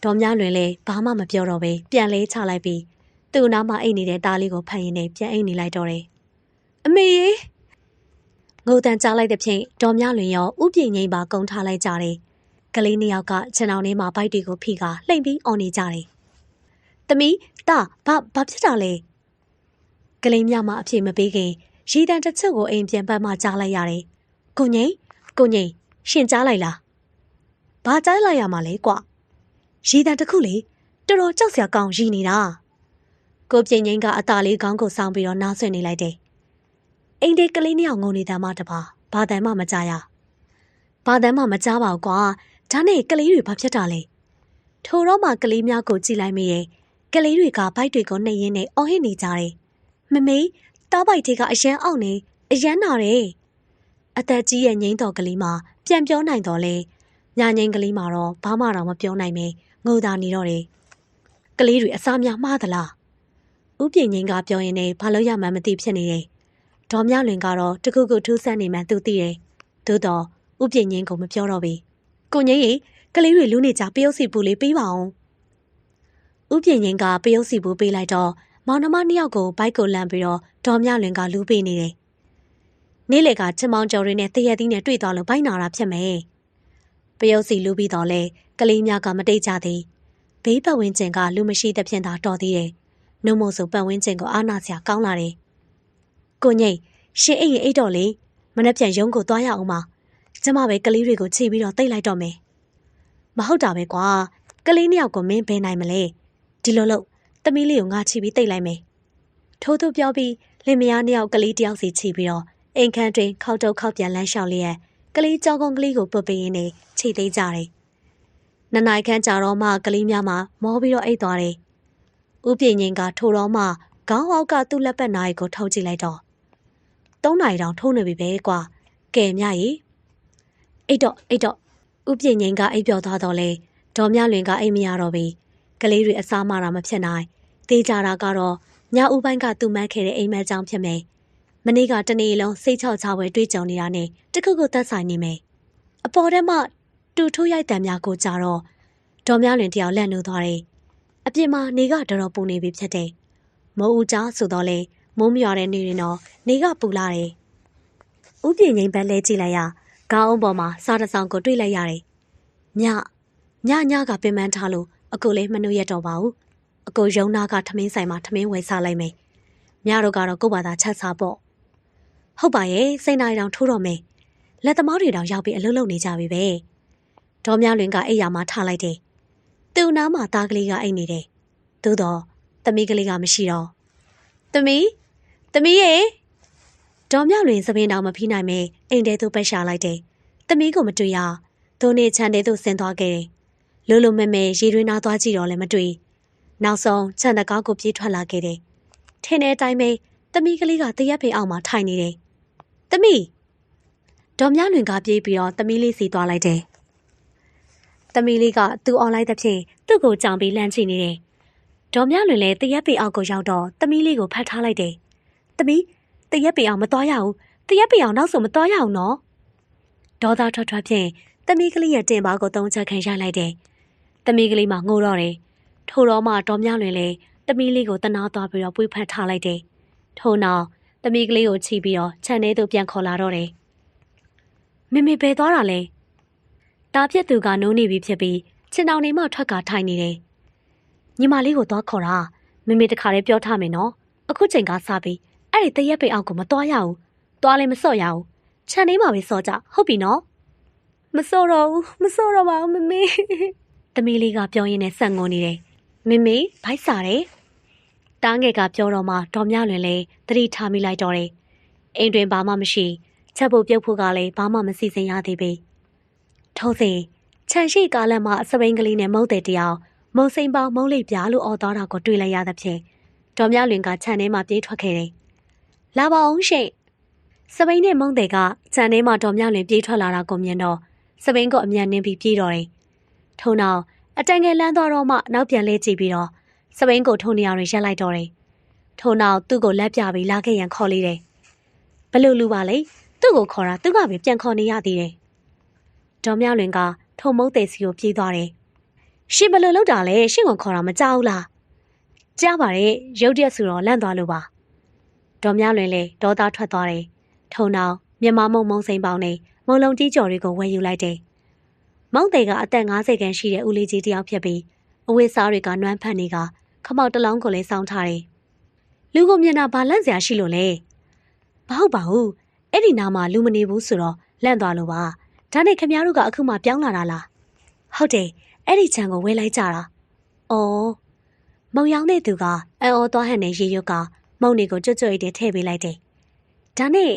Speaker 1: ဒေါ်မြလွင်လည်းဘာမှမပြောတော့ပဲပြန်လဲချလိုက်ပြီးသူ့နားမှာအိတ်နေတဲ့သားလေးကိုဖတ်ရင်းနဲ့ပြန်အိတ်နေလိုက်တော့တယ်အမေငိုတန်ကြားလိုက်တဲ့ဖြင့်ဒေါ်မြလွင်ရောဥပြင်းငိမ့်ပါကုန်းထားလိုက်ကြတယ်ကလေးနှစ်ယောက်ကခြံအောင်ထဲမှာဘိုက်တွေကိုဖိကလှိမ့်ပြီးအော်နေကြတယ်သမီးတာဘာဖြစ်တာလဲကလေးမြမအဖြစ်မပေးခင်ရီတန်တစ်ချက်ကိုအိမ်ပြန်ပတ်မှကြားလိုက်ရတယ်ကိုငိမ့်ရှင်ကြားလိုက်လားဘာကြားလိုက်ရမှာလဲကွရီတန်တစ်ခုလေတော်တော်ကြောက်စရာကောင်းရီနေတာကိုပြင်းငိမ့်ကအသားလေးခေါင်းကိုဆောင်းပြီးတော့နားဆွနေလိုက်တယ်အိမ်ဒီကလေးနှစ်ယောက်ငုံနေတဲ့မှတပါဘာတန်မှမကြားရဘာတန်မှမကြားပါဘူးကွာဒါနဲ့ကလေးတွေဘာဖြစ်တာလဲထိုတော့မှကလေးများကိုကြည့်လိုက်မိတယ်ကလေးတွေကဘိုက်တွေကိုနှိပ်ရင်းနဲ့အော်ဟစ်နေကြတယ်မမေတားဘိုက်တွေကအရန်အောင်နေအရန်နာတယ်အသက်ကြီးရဲ့ငိမ့်တော်ကလေးမှပြန်ပြောနိုင်တော့လေညာငိမ့်ကလေးမှတော့ဘာမှတော့မပြောနိုင်ပဲငိုတာနေတော့တယ်ကလေးတွေအစားများမှားသလားဥပြင်းငိမ့်ကပြောရင်လည်းဘာလို့ရမှန်းမသိဖြစ်နေတယ်ဒေါ်မြလွင်ကတော့တခုခုထူးဆန်းနေမှန်းသူသိတယ်သို့တော့ဥပြင်းငိမ့်ကိုမပြောတော့ဘူးကိုငိမ့်ရေကလေးတွေလူနေကြပရုပ်စီပူလေးပေးပါအောင်ဥပြင်းငိမ့်ကပရုပ်စီပူပေးလိုက်တော့မောင်နှမနှစ်ယောက်ကိုဘိုက်ကိုလန့်ပြီးတော့ဒေါ်မြလွင်ကလူပေးနေတယ်နေ့လေကချင်မောင်ကျော်ရင်းနဲ့တရက်သီးနဲ့တွေ့သွားလို့ဘိုက်နာတာဖြစ်မယ်ပရုပ်စီလူပြီးတော့လဲကလေးများကမတိတ်ကြသေးဘေးပတ်ဝန်းကျင်ကလူမရှိသဖြင့်သာတော်သေးတယ်နှုတ်မို့ဆိုပတ်ဝန်းကျင်ကိုအားနာစရာကောင်းလာတယ်ကိုငိမ့်ရှင်အိမ်ရင်အိတ်တော့လေမနှက်ပြန်ရုံးကိုသွားရအောင်ပါကျမပဲကလေးတွေကိုခြေပြီးတော့တိတ်လိုက်တော့မယ်မဟုတ်တာပဲကွာကလေးနှစ်ယောက်ကိုမင်းဘယ်နိုင်မလဲဒီလိုလို့သမီးလေးကိုငါခြေပြီးတိတ်လိုက်မယ်ထိုးသူပြောပြီးလင်မယားနှစ်ယောက်ကလေးတယောက်စီခြေပြီးတော့အိမ်ခန်းတွင်ခောက်တုတ်ခောက်ပြန်လမ်းလျှောက်လျက်ကလေးကြောကုန်းကလေးကိုပုတ်ပေးရင်းနဲ့ခြေသိမ်းကြတယ်နှစ်နိုင်ခန်းကြာတော့မှကလေးများမှမောပြီးတော့အိတ်သွားတယ်ဥပြင်းငိမ့်ကထိုတော့မှခေါင်းအောက်ကသူ့လက်ပတ်နာရီကိုထုတ်ကြည့်လိုက်တော့3 နာရီတောင်ထိုးနေပြီပဲကွာကဲမြရေအိတ်တော့ဥပြင်းငိမ့်ကအိတ်ပြောသွားတော့လေဒေါ်မြလွင်ကအိတ်မရတော့ပြီကလေးတွေအစားမတာမဖြစ်နိုင်တေးကြတာကတော့ညဦးပိုင်းကသူ့မန်းခဲ့တဲ့အိမ်မက်ကြောင့်ဖြစ်မယ်မနေ့ကတနေ့လုံးစိတ်ချောက်ချဝဲတွေးကြုံနေတာနဲ့တခုခုသက်ဆိုင်နေမယ်အပေါ်ထဲမှာတူထိုးရိုက်တံများကိုကြတော့ဒေါ်မြလွင်တယောက်လက်နှိုးသွားတယ်အပြင်မှာနေကတော်တော်ပူနေပြီဖြစ်တယ်မိုးဦးကြားဆိုတော့လေမိုးမရွာတဲ့နေရင်တော့နေကပူလာတယ်ဥပြင်းငိမ့်ဘက်လဲကြည့်လိုက်ရခေါင်းအုံးပေါ်မှာစားတဆောင်ကိုတွေ့လိုက်ရတယ်ညကပင်ပန်းထားလို့အကိုလည်းမနှုတ်ရတော့ပါဘူးအကိုရုံနာကထမင်းဆိုင်မှာထမင်းဝယ်စားလိုက်မယ်ညတို့ကတော့ကို့ဘာသာချက်စားပေါ့ဟုတ်ပါရဲ့စိတ်နိုင်တောင်ထိုးတော့မယ်လက်သမားတွေတောင်ရောက်ပြီးအလုပ်လုပ်နေကြပြီပဲဒေါ်မြလွင်ကအိယာမှာထားလိုက်တယ်သူ့နားမှာသားကလေးကအိတ်နေတယ်သို့တော့သမီးကလေးကမရှိတော့သမီးရေဒေါ်မြလွင်စပင်းတောင်မဖိနိုင်မဲအိမ်ထဲသို့ပတ်ရှာလိုက်တယ်သမီးကိုမတွေ့ရသူနေချန်ထဲသို့ဆင်းသွားခဲ့တယ်လိုမဲရေတွင်းနားသွားကြည့်တော့လည်းမတွေ့နောက်ဆုံးခြံတကားကိုပြေးထွက်လာခဲ့တယ်ထင်းတဲ့အတိုင်းပဲသမီးကလေးကတရက်ဖိန်အောက်မှာထိုင်နေတယ်သမီးဒေါ်မြလွင်ကပြေးပြီးတော့သမီးလေးစီသွားလိုက်တယ်သမီးလေးကသူ့အွန်လိုင်းသဖြင့်သူ့ကိုကြောင်ပြီးလှမ်းကြည့်နေတယ်ဒေါ်မြလွင်လည်းတရက်ဖိန်အောက်ကိုရောက်တော့သမီးလေးကိုဖတ်ထားလိုက်တယ်သမီးတရက်ဖိန်အောက်မသွားရဘူးတရက်ဖိန်အောက်နောက်ဆိုမသွားရအောင်နော်ဒေါသထွက်ဖြင့်သမီးကလေးရဲ့တင်ပါကို3ချက်ခံရလိုက်တယ်သမီးကလေးမှငိုတော့တယ်ထို့တော့မှဒေါ်မြလွင်လည်းသမီးလေးကိုတနာသွားပြီးတော့ပွေးဖက်ထားလိုက်တယ်ထို့နောက်သမီးကလေးကိုချီပြီးတော့ခြံထဲသို့ပြန်ခေါ်လာတော့တယ်မေဘယ်သွားတာလဲတာပြက်သူကနိုးနေပြီဖြစ်ပြီးခြင်တောင်နေမှထွက်ကထိုင်နေတယ်ညီမလေးကိုသွားခေါ်တာမေတခါလေးပြောထားမယ်နော်အခုချိန်ကစားပြီးအဲ့ဒီတရက်ပိတ်အောက်ကိုမသွားရဘူးသွားလည်းမစော့ရဘူးခြံထဲမှာပဲစော့ကြဟုတ်ပြီနော်မစော့တော့ပါဘူးမေသမီးလေးကပြောရင်းနဲ့ဆက်ငုံနေတယ်မေဘိုက်စားတယ်တားငယ်ကပြောတော့မှဒေါ်မြလွင်လည်းသတိထားမိလိုက်တော့တယ်အိမ်တွင်ဘာမှမရှိချက်ဖို့ပြုတ်ဖို့ကလည်းဘာမှမစီစဉ်ရသေးပေထို့စဉ်ခြံရှိကားလမ်းမှာအစပိန်ကလေးနဲ့မုတ်တဲ့တယောက်မုံစိန်ပေါင်းမုံလိပ်ပြားလို့အော်သွားတာကိုတွေ့လိုက်ရသဖြင့်ဒေါ်မြလွင်ကခြံထဲမှာပြေးထွက်ခဲ့တယ်လာပါအောင်ရှင်စပိန်နဲ့မုံတဲ့ကခြံထဲမှာဒေါ်မြလွင်ပြေးထွက်လာတာကိုမြင်တော့စပိန်ကအမြန်နှင်းပြီးပြေးတော့တယ်ထို့နောက်အတန်ငယ်လန်းသွားတော့မှနောက်ပြန်လဲကြည့်ပြီးတော့စပိန်ကိုထုံနေရရက်လိုက်တော့တယ်ထို့နောက်သူ့ကိုလက်ပြပြီးလာခဲ့ရန်ခေါ်လေးတယ်ဘလို့လူပါလေသူ့ကိုခေါ်တာသူကပဲပြန်ခေါ်နေရသေးတယ်ဒေါ်မြလွင်က ထုံမုတ်တဲ့စီကိုပြေးသွားတယ်။ရှင်ဘယ်လိုလုပ်တာလဲရှင့်ကိုခေါ်တာမကြောက်လား။ကြားပါရဲ့ရုတ်တရက်ဆိုတော့လန့်သွားလို့ပါ။ဒေါ်မြလွင်လည်းဒေါသထွက်သွားတယ်။ထုံနောက်မြန်မာမုံမုံစိန်ပေါင်းနဲ့မုံလုံးကြီးကြော်တွေကိုဝယ်ယူလိုက်တယ်။မောင်တဲ့ကအသက်50ခန့်ရှိတဲ့ဦးလေးကြီးတယောက်ဖြစ်ပြီးအဝတ်စားတွေကနွမ်းဖက်နေကခမောက်တလုံးကိုလည်းစောင်းထားတယ်။လူကိုမျက်နှာဘာလန့်စရာရှိလို့လဲ။မဟုတ်ပါဘူး။အဲ့ဒီနားမှာလူမနေဘူးဆိုတော့လန့်သွားလို့ပါ။ဒါနဲ့ခင်ဗျားတို့ကအခုမှပြောင်းလာတာလား။ဟုတ်တယ်။အဲ့ဒီခြံကိုဝယ်လိုက်ကြတာ။အော်မုံရောင်တဲ့သူကအန်အော်သွားဟန်နဲ့ရေရွတ်ကမုံတွေကိုကြွတ်ကြွတ်ထည့်ပေးလိုက်တယ်။ဒါနဲ့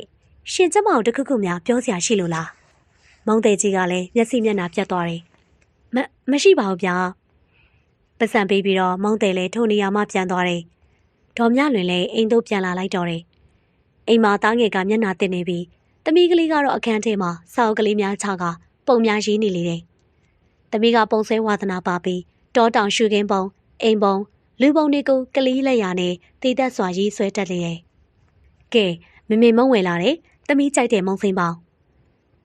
Speaker 1: ရှင်ကျမတို့တခုခုများပြောစရာရှိလို့လား။မုံတဲ့ကြီးကလည်းမျက်စိမျက်နှာပြတ်သွားတယ်။မရှိပါဘူးဗျာ။ပတ်စံပေးပြီးတော့မုံတဲ့လည်းထိုနေရာမှပြန်သွားတယ်။ဒေါ်မြလွင်လည်းအိမ်တို့ပြန်လာလိုက်တော့တယ်။အိမ်မှာသားငယ်ကမျက်နှာတင်နေပြီးသမီးကလေးကတော့အခန်းထဲမှာစောက်ကလေးများချကပုံများရေးနေလေတယ်။သမီးကပုံဆွဲဝါသနာပါပြီးတောတောင်ရှုခင်းပုံအိမ်ပုံလူပုံတွေကိုကလေးလက်ရာနဲ့တည်သက်စွာရေးဆွဲတတ်လေတယ်။ကဲမမေမုံဝယ်လာတယ်။သမီးကြိုက်တဲ့မုံစိန်ပေါင်း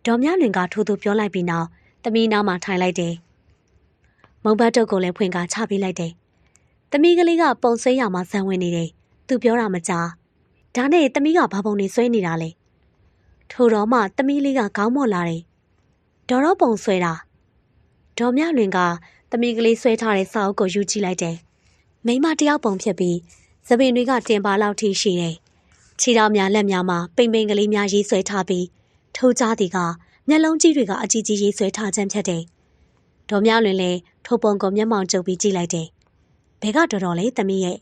Speaker 1: ဒေါ်မြလွင်ကထိုးထိုးပြောလိုက်ပြီးနောက်သမီးနားမှာထိုင်လိုက်တယ်။မုံဘတ်တုတ်ကိုလည်းဖွင့်ကားချပေးလိုက်တယ်။သမီးကလေးကပုံဆွဲရမှာဇံဝင်နေတယ်။သူပြောတာမကြား။ဒါနဲ့သမီးကဘာပုံနေဆွဲနေတာလဲ။ထိုတော့မှသမီးလေးကခေါင်းမော့လာတယ်။ဒေါ်တော့ပုံဆွဲတာဒေါ်မြလွင်ကသမီးကလေးဆွဲထားတဲ့စာအုပ်ကိုယူကြည့်လိုက်တယ်။မိမတယောက်ပုံဖြစ်ပြီးသပင်တွေကတင်ပါလောက်ထိရှိတယ်။ခြေတော်များလက်များမှာပိန်ပိန်ကလေးများရေးဆွဲထားပြီးထိုးကြားသည်ကမျက်လုံးကြီးတွေကအကြီးကြီးရေးဆွဲထားခြင်းဖြစ်တယ်။ဒေါ်မြလွင်လည်းထိုပုံကိုမျက်မှောင်ကျုပ်ပြီးကြည့်လိုက်တယ်။ဘဲကတော်တော်လေးသမီးရဲ့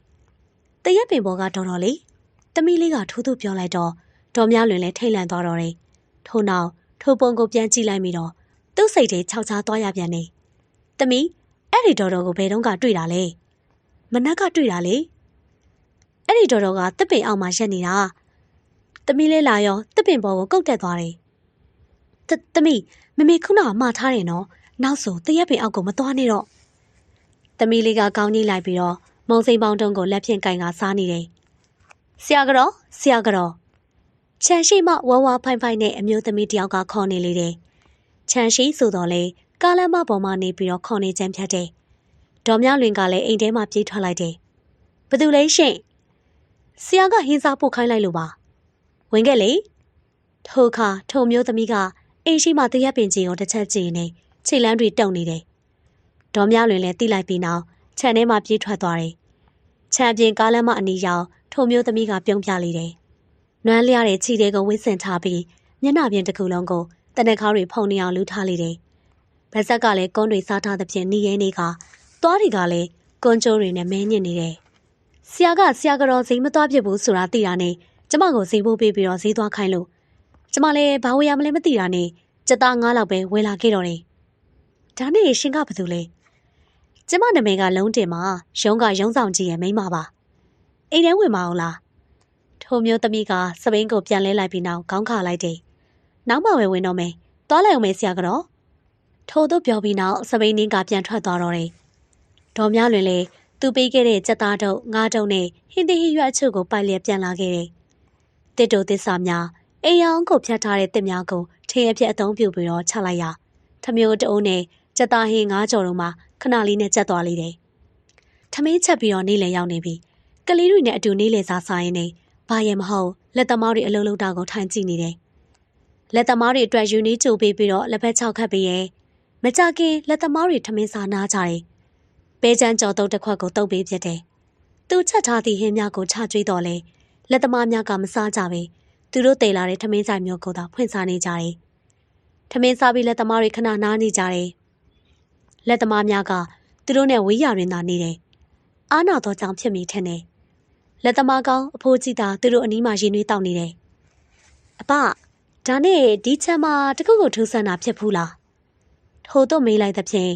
Speaker 1: တရက်ပင်ပေါ်ကတော်တော်လေးသမီးလေးကထိုးထိုးပြောလိုက်တော့ဒေါ်မြလွင်လည်းထိတ်လန့်သွားတော့တယ်။ထို့နောက်ထိုပုံကိုပြန်ကြည့်လိုက်မိတော့သူ့စိတ်ထဲခြောက်ခြားသွားရပြန်နေ။သမီးအဲ့ဒီတော်တော်ကိုဘယ်တော့ကတွေ့တာလဲ။မနက်ကတွေ့တာလေ။အဲ့ဒီတော်တော်ကတစ်ပင်အောက်မှာရက်နေတာ။သမီးလေးလာရောတစ်ပင်ပေါ်ကိုကုတ်တက်သွားတယ်။သမီးမမေခုနကမှားထားတယ်နော်။နောက်ဆိုတရက်ပင်အောက်ကိုမသွားနဲ့တော့။သမီးလေးကကောင်းကြီးလိုက်ပြီးတော့မုံစိန်ပေါင်းတုံးကိုလက်ဖြင့်ကင်ကစားနေတယ်။ဆရာကတော့ခြံရှိမှဝါဝါဖိုင်ဖိုင်နဲ့အမျိုးသမီးတယောက်ကခေါ်နေလေတယ်။ခြံရှိဆိုတော့လေကားလမ်းမပေါ်မှာနေပြီးတော့ခေါ်နေကြဖြတ်တယ်။ဒေါ်မြလွင်ကလည်းအိမ်ထဲမှာပြေးထွက်လိုက်တယ်။ဘသူလဲရှင့်။ဆရာကဟင်းစားပို့ခိုင်းလိုက်လို့ပါ။ဝင်ခဲ့လေ။ထိုအခါထိုမျိုးသမီးကအိမ်ရှိမှတရက်ပင်ကြီးကိုတစ်ချက်ကြည့်နေခြေလမ်းတွေတုံနေတယ်။ဒေါ်မြလွင်လည်းတိလိုက်ပြီးနောက်ခြံထဲမှာပြေးထွက်သွားတယ်။ခြံပြင်ကားလမ်းမအနီးရောက်ထိုမျိုးသမီးကပြုံးပြလေတယ်။နွမ်းလျားတဲ့ခြေတွေကိုဝှစ်ဆင်ထားပြီးမျက်နှာပြင်တစ်ခုလုံးကိုတနက်ခါတွေဖုန်နေအောင်လူထားလေတယ်။ဗဇက်ကလည်းကုန်းတွေစားထားသဖြင့်နီးရဲနေကသွားတွေကလည်းကွန်ကျိုးတွေနဲ့မဲညစ်နေတယ်။ဆရာကတော့ဈေးမသွားပြစ်ဘူးဆိုတာသိတာနဲ့ကျမကိုဈေးဖို့ပေးပြီးတော့ဈေးသွားခိုင်းလို့ကျမလည်းဘာဝယ်ရမလဲမသိတာနဲ့စက်သား9လောက်ပဲဝယ်လာခဲ့တော့တယ်။ဒါနဲ့ရှင်ကဘာလို့လဲ။ကျမနာမည်ကလုံးတင်မှာရုံးကရုံးဆောင်ကြီးရဲ့မိန်းမပါ။အိမ်ထဲဝင်မအောင်လား။ထိုမျိုးသမီးကစပိန်ကိုပြန်လဲလိုက်ပြီးနောက်ခေါင်းခါလိုက်တယ်။နောက်မှပဲဝင်တော့မယ်။သွားလိုက်အောင်မယ်ဆရာကတော့။ထို့သို့ပြောပြီးနောက်စပိန်နင်းကပြန်ထွက်သွားတော့တယ်။ဒေါ်မြလွင်လည်းသူပေးခဲ့တဲ့စက်သားတုပ်ငါးတုပ်နဲ့ဟင်းသီးဟင်းရွက်အချို့ကိုပိုက်လျက်ပြန်လာခဲ့တယ်။တစ်တိုသစ္စာများအိမ်အောင်ကိုဖြတ်ထားတဲ့တစ်များကိုထင်းအပြက်အသုံးပြုပြီးတော့ချလိုက်ရ။ထမျိုးတိုးနဲ့စက်သားဟင်းငါးကြော်တို့မှခဏလေးနဲ့ကျက်သွားလေတယ်။ထမင်းချက်ပြီးတော့နေလည်ရောက်နေပြီ။ကလေးတွေနဲ့အတူနေလည်စားစားရင်းနဲ့ဘာရဲမဟုတ်လက်သမားတွေအလုံးလုံးတာကိုထိုင်ကြည့်နေတယ်။လက်သမားတွေအတွက်ယူနီးကြိုပေးပြီးတော့လက်ဖက်ချောက်ခတ်ပြီးရဲ့မကြခင်လက်သမားတွေထမင်းစားနားကြတယ်။ပဲချမ်းကြော်တုပ်တစ်ခွက်ကိုတုပ်ပေးပြတယ်။သူချက်ထားသည့်ဟင်းများကိုချကျွေးတော်လဲလက်သမားများကမစားကြပဲသူတို့တေလာတဲ့ထမင်းဆိုင်မျိုးကိုသာဖွင့်စားနေကြတယ်။ထမင်းစားပြီးလက်သမားတွေခဏနားနေကြတယ်။လက်သမားများကသူတို့နဲ့ဝေးရတွင်သာနေတယ်။အားနာသောကြောင့်ဖြစ်မိထင်တယ်။လက်သမားကောင်းအဖိုးကြီးသာသူတို့အနီးမှာရင်နှွေးတောက်နေတယ်။အဖဒါနဲ့ဒီချမ်းမှာတခုခုထူးဆန်းတာဖြစ်ဘူးလား။ထို့တော့မေးလိုက်သဖြင့်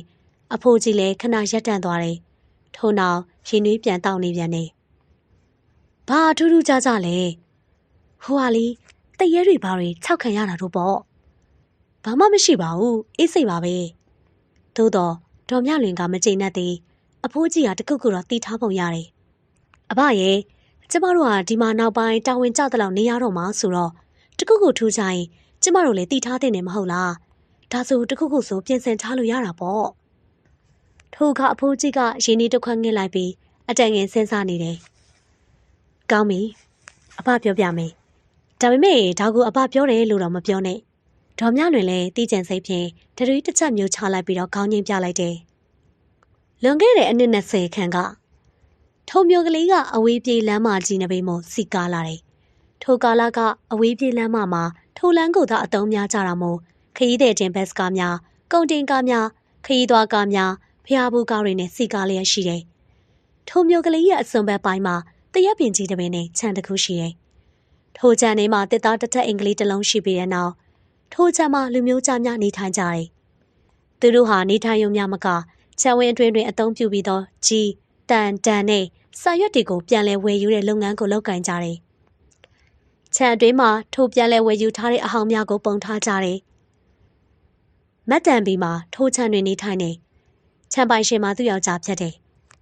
Speaker 1: အဖိုးကြီးလည်းခဏရက်တန့်သွားတယ်။ထို့နောက်ရင်နှွေးပြန်တောက်နေပြန်တယ်။ဘာထူးထူးခြားခြားလဲ။ဟိုဟာလီတရဲတွေဘာတွေခြောက်ခံရတာတို့ပေါ့။ဘာမှမရှိပါဘူးအေးစိတ်ပါပဲ။သို့တော့ဒေါ်မြလွင်ကမကြိမ်နဲ့သေးအဖိုးကြီးကတခုခုတော့တီးထားပုံရတယ်။အဖရဲ့ကျမတို့ကဒီမှာနောက်ပိုင်းတာဝန်ကျတဲ့လောက်နေရတော့မှဆိုတော့တခုခုထူးခြားရင်ကျမတို့လည်းတီးထားတဲ့နေမဟုတ်လား ဒါဆိုတခုခုဆိုပြင်ဆင်ထားလို့ရတာပေါ့ထိုအခါအဖိုးကြီးကရင်းနှီးတစ်ခွက်ငှက်လိုက်ပြီးအတန်ငယ်စဉ်းစားနေတယ်ကောင်းပြီအဖပြောပြမယ်ဒါပေမဲ့ဒါကိုအဖပြောတယ်လို့တော့မပြောနဲ့ဒေါ်မြလွင်လည်းတီးကြံစိတ်ဖြင့်တရွေးတစ်ချက်မျိုးချလိုက်ပြီးတော့ခေါင်းငိမ့်ပြလိုက်တယ်လွန်ခဲ့တဲ့အနှစ်20ခန့်ကထုံမျိုးကလေးကအဝေးပြေးလမ်းမကြီးနှစ်ဘေးမှစီကားလာတယ်ထိုကာလကအဝေးပြေးလမ်းမမှာထိုလမ်းကိုသာအတုံးများကြတာမို့ခရီးသည်တင်ဘတ်စကားများကုန်တင်ကားများခရီးသွားကားများဖျားဘူးကားတွေနဲ့စီကားလျက်ရှိတယ်ထိုမျိုးကလေးရဲ့အစွန်ဘက်ပိုင်းမှာတရက်ပင်ကြီးတစ်ပင်နဲ့ခြံတစ်ခုရှိတယ်ထိုခြံထဲမှာတစ်သားတစ်ထက်အင်္ဂလိပ်တစ်လုံးရှိပြီးတဲ့နောက်ထိုခြံမှာလူမျိုးသားများနေထိုင်ကြတယ်သူတို့ဟာနေထိုင်ရုံများမကခြံဝင်းအတွင်းတွင်အသုံးပြုပြီးသောကြီးတန်နဲ့စာရွက်တွေကိုပြန်လည်ဝယ်ယူတဲ့လုပ်ငန်းကိုလုပ်ကိုင်ကြတယ်ခြံအတွင်းမှာထိုပြန်လည်ဝယ်ယူထားတဲ့အဟောင်းများကိုပုံထားကြတယ်မတ်တန်ဘီမှာထိုခြံတွင်နေထိုင်နေခြံပိုင်ရှင်မှာသူ့ယောက်ျားဖြစ်တယ်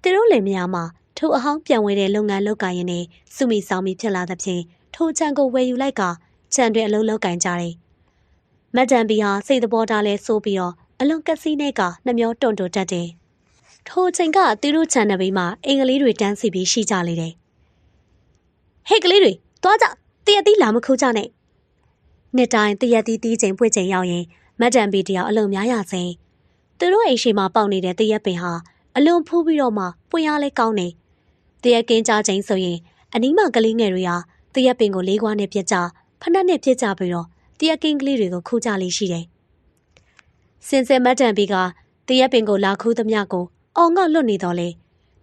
Speaker 1: သူတို့လင်မယားမှာထိုအဟောင်းပြန်ဝယ်တဲ့လုပ်ငန်းလုပ်ကိုင်ရင်းနဲ့စုမိဆောင်မိဖြစ်လာသဖြင့်ထိုခြံကိုဝယ်ယူလိုက်ကခြံတွင်အလုပ်လုပ်ကိုင်ကြတယ်မတ်တန်ဘီဟာစိတ်သဘောထားလဲဆိုးပြီးတော့အလွန်ကက်စီးနဲ့ကနှမျောတွန့်တွန့်တတ်တယ်ထိုချိန်ကသူတို့ခြံနှစ်ဘေးမှာအင်္ဂလိပ်တွေတန်းစီပြီးရှိကြလေတယ်ဟဲ့ကလေးတွေသွားကြတရက်သီးလာမခိုးကြနဲ့နှစ်တိုင်းတရက်သီးတီးချိန်ပွေ့ချိန်ရောက်ရင်မတ်တန်ဘီတယောက်အလုံးများရစေသူတို့အိမ်ရှိမှာပေါက်နေတဲ့တရက်ပင်ဟာအလွန်ဖူးပြီးတော့မှပွင့်အားလဲကောင်းနေတရက်ကင်းကြချိန်ဆိုရင်အနီးမှာကလေးငယ်တွေဟာတရက်ပင်ကိုလေးခွားနဲ့ပြစ်ကြဖနက်နဲ့ပြစ်ကြပြီးတော့တရက်ကင်းကလေးတွေကိုခူးကြလေးရှိတယ်စင်စင်မတ်တန်ဘီကတရက်ပင်ကိုလာခူးသမျှကိုအော်ငေါလွတ်နေတော့လေ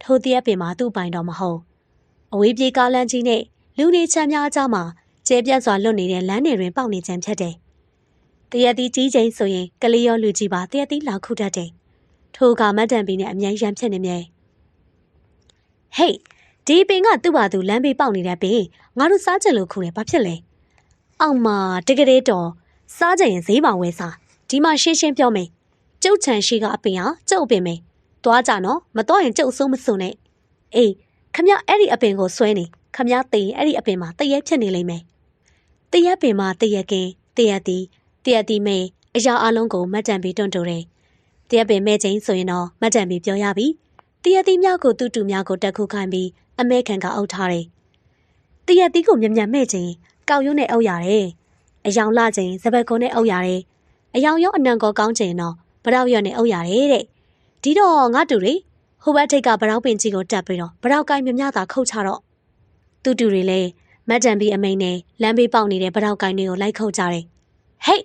Speaker 1: ထိုတရက်ပင်မှာသူ့ပိုင်တော့မဟုတ်အဝေးပြေးကားလမ်းကြီးနဲ့လူနေချမ်းများအကြားမှာကျဲပြတ်စွာလွတ်နေတဲ့လမ်းတွေတွင်ပေါက်နေခြင်းဖြစ်တယ်တရက်သီးကြီးချိန်ဆိုရင်ကလေးရောလူကြီးပါတရက်သီးလာခုတတ်တယ်ထိုကမတ်တန်ဘီနဲ့အမြန်ရန်ဖြစ်နေမြဲဟေးဒီပင်ကသူ့ဘာသူလမ်းဘေးပေါက်နေတဲ့ပင်ငါတို့စားကြလို့ခုတယ်ဘာဖြစ်လဲအောက်မှာတကယ်တော့စားကြရင်ဈေးပါဝယ်စားဒီမှာရှင်းရှင်းပြောမယ်ကျုပ်ချန်ရှိကအပင်ဟာကျုပ်အပင်ပဲသွားကြနော်မသွားရင်ကျုပ်ဆုံးမစွန်နဲ့အေးခမအဲ့ဒီအပင်ကိုဆွဲနေခမသိရင်အဲ့ဒီအပင်မှာတရက်ဖြစ်နေလိမ့်မယ်တရက်ပင်မှာတရက်ကင်းတရက်တီမဲအရာအလုံးကိုမတ်တန်ဘီတွန့်တိုးတယ်တရက်ပင်မဲချင်းဆိုရင်တော့မတ်တန်ဘီပြောရပြီတရက်တီများကိုတူများကိုတက်ခုခိုင်းပြီးအမဲခံကအုပ်ထားတယ်တရက်တီကိုမြက်မဲ့ချင်းကောက်ရုံးနဲ့အုပ်ရတယ်အယောင်လှချင်းစပက်ကုန်းနဲ့အုပ်ရတယ်အယောင်ရောအနံကောကောင်းချင်းတော့ဗရောက်ရွက်နဲ့အုပ်ရတယ်တဲ့ဒီတော့ငါတူတွေဟိုဘက်ထိပ်ကဗရောက်ပင်ကြီးကိုတက်ပြီးတော့ဗရောက်ကိုင်းမြသာခုတ်ချတော့တူတွေလည်းမတ်တန်ဘီအမိန်နဲ့လမ်းဘေးပေါက်နေတဲ့ဗရောက်ကိုင်းတွေကိုလိုက်ခုတ်ကြတယ်ဟေး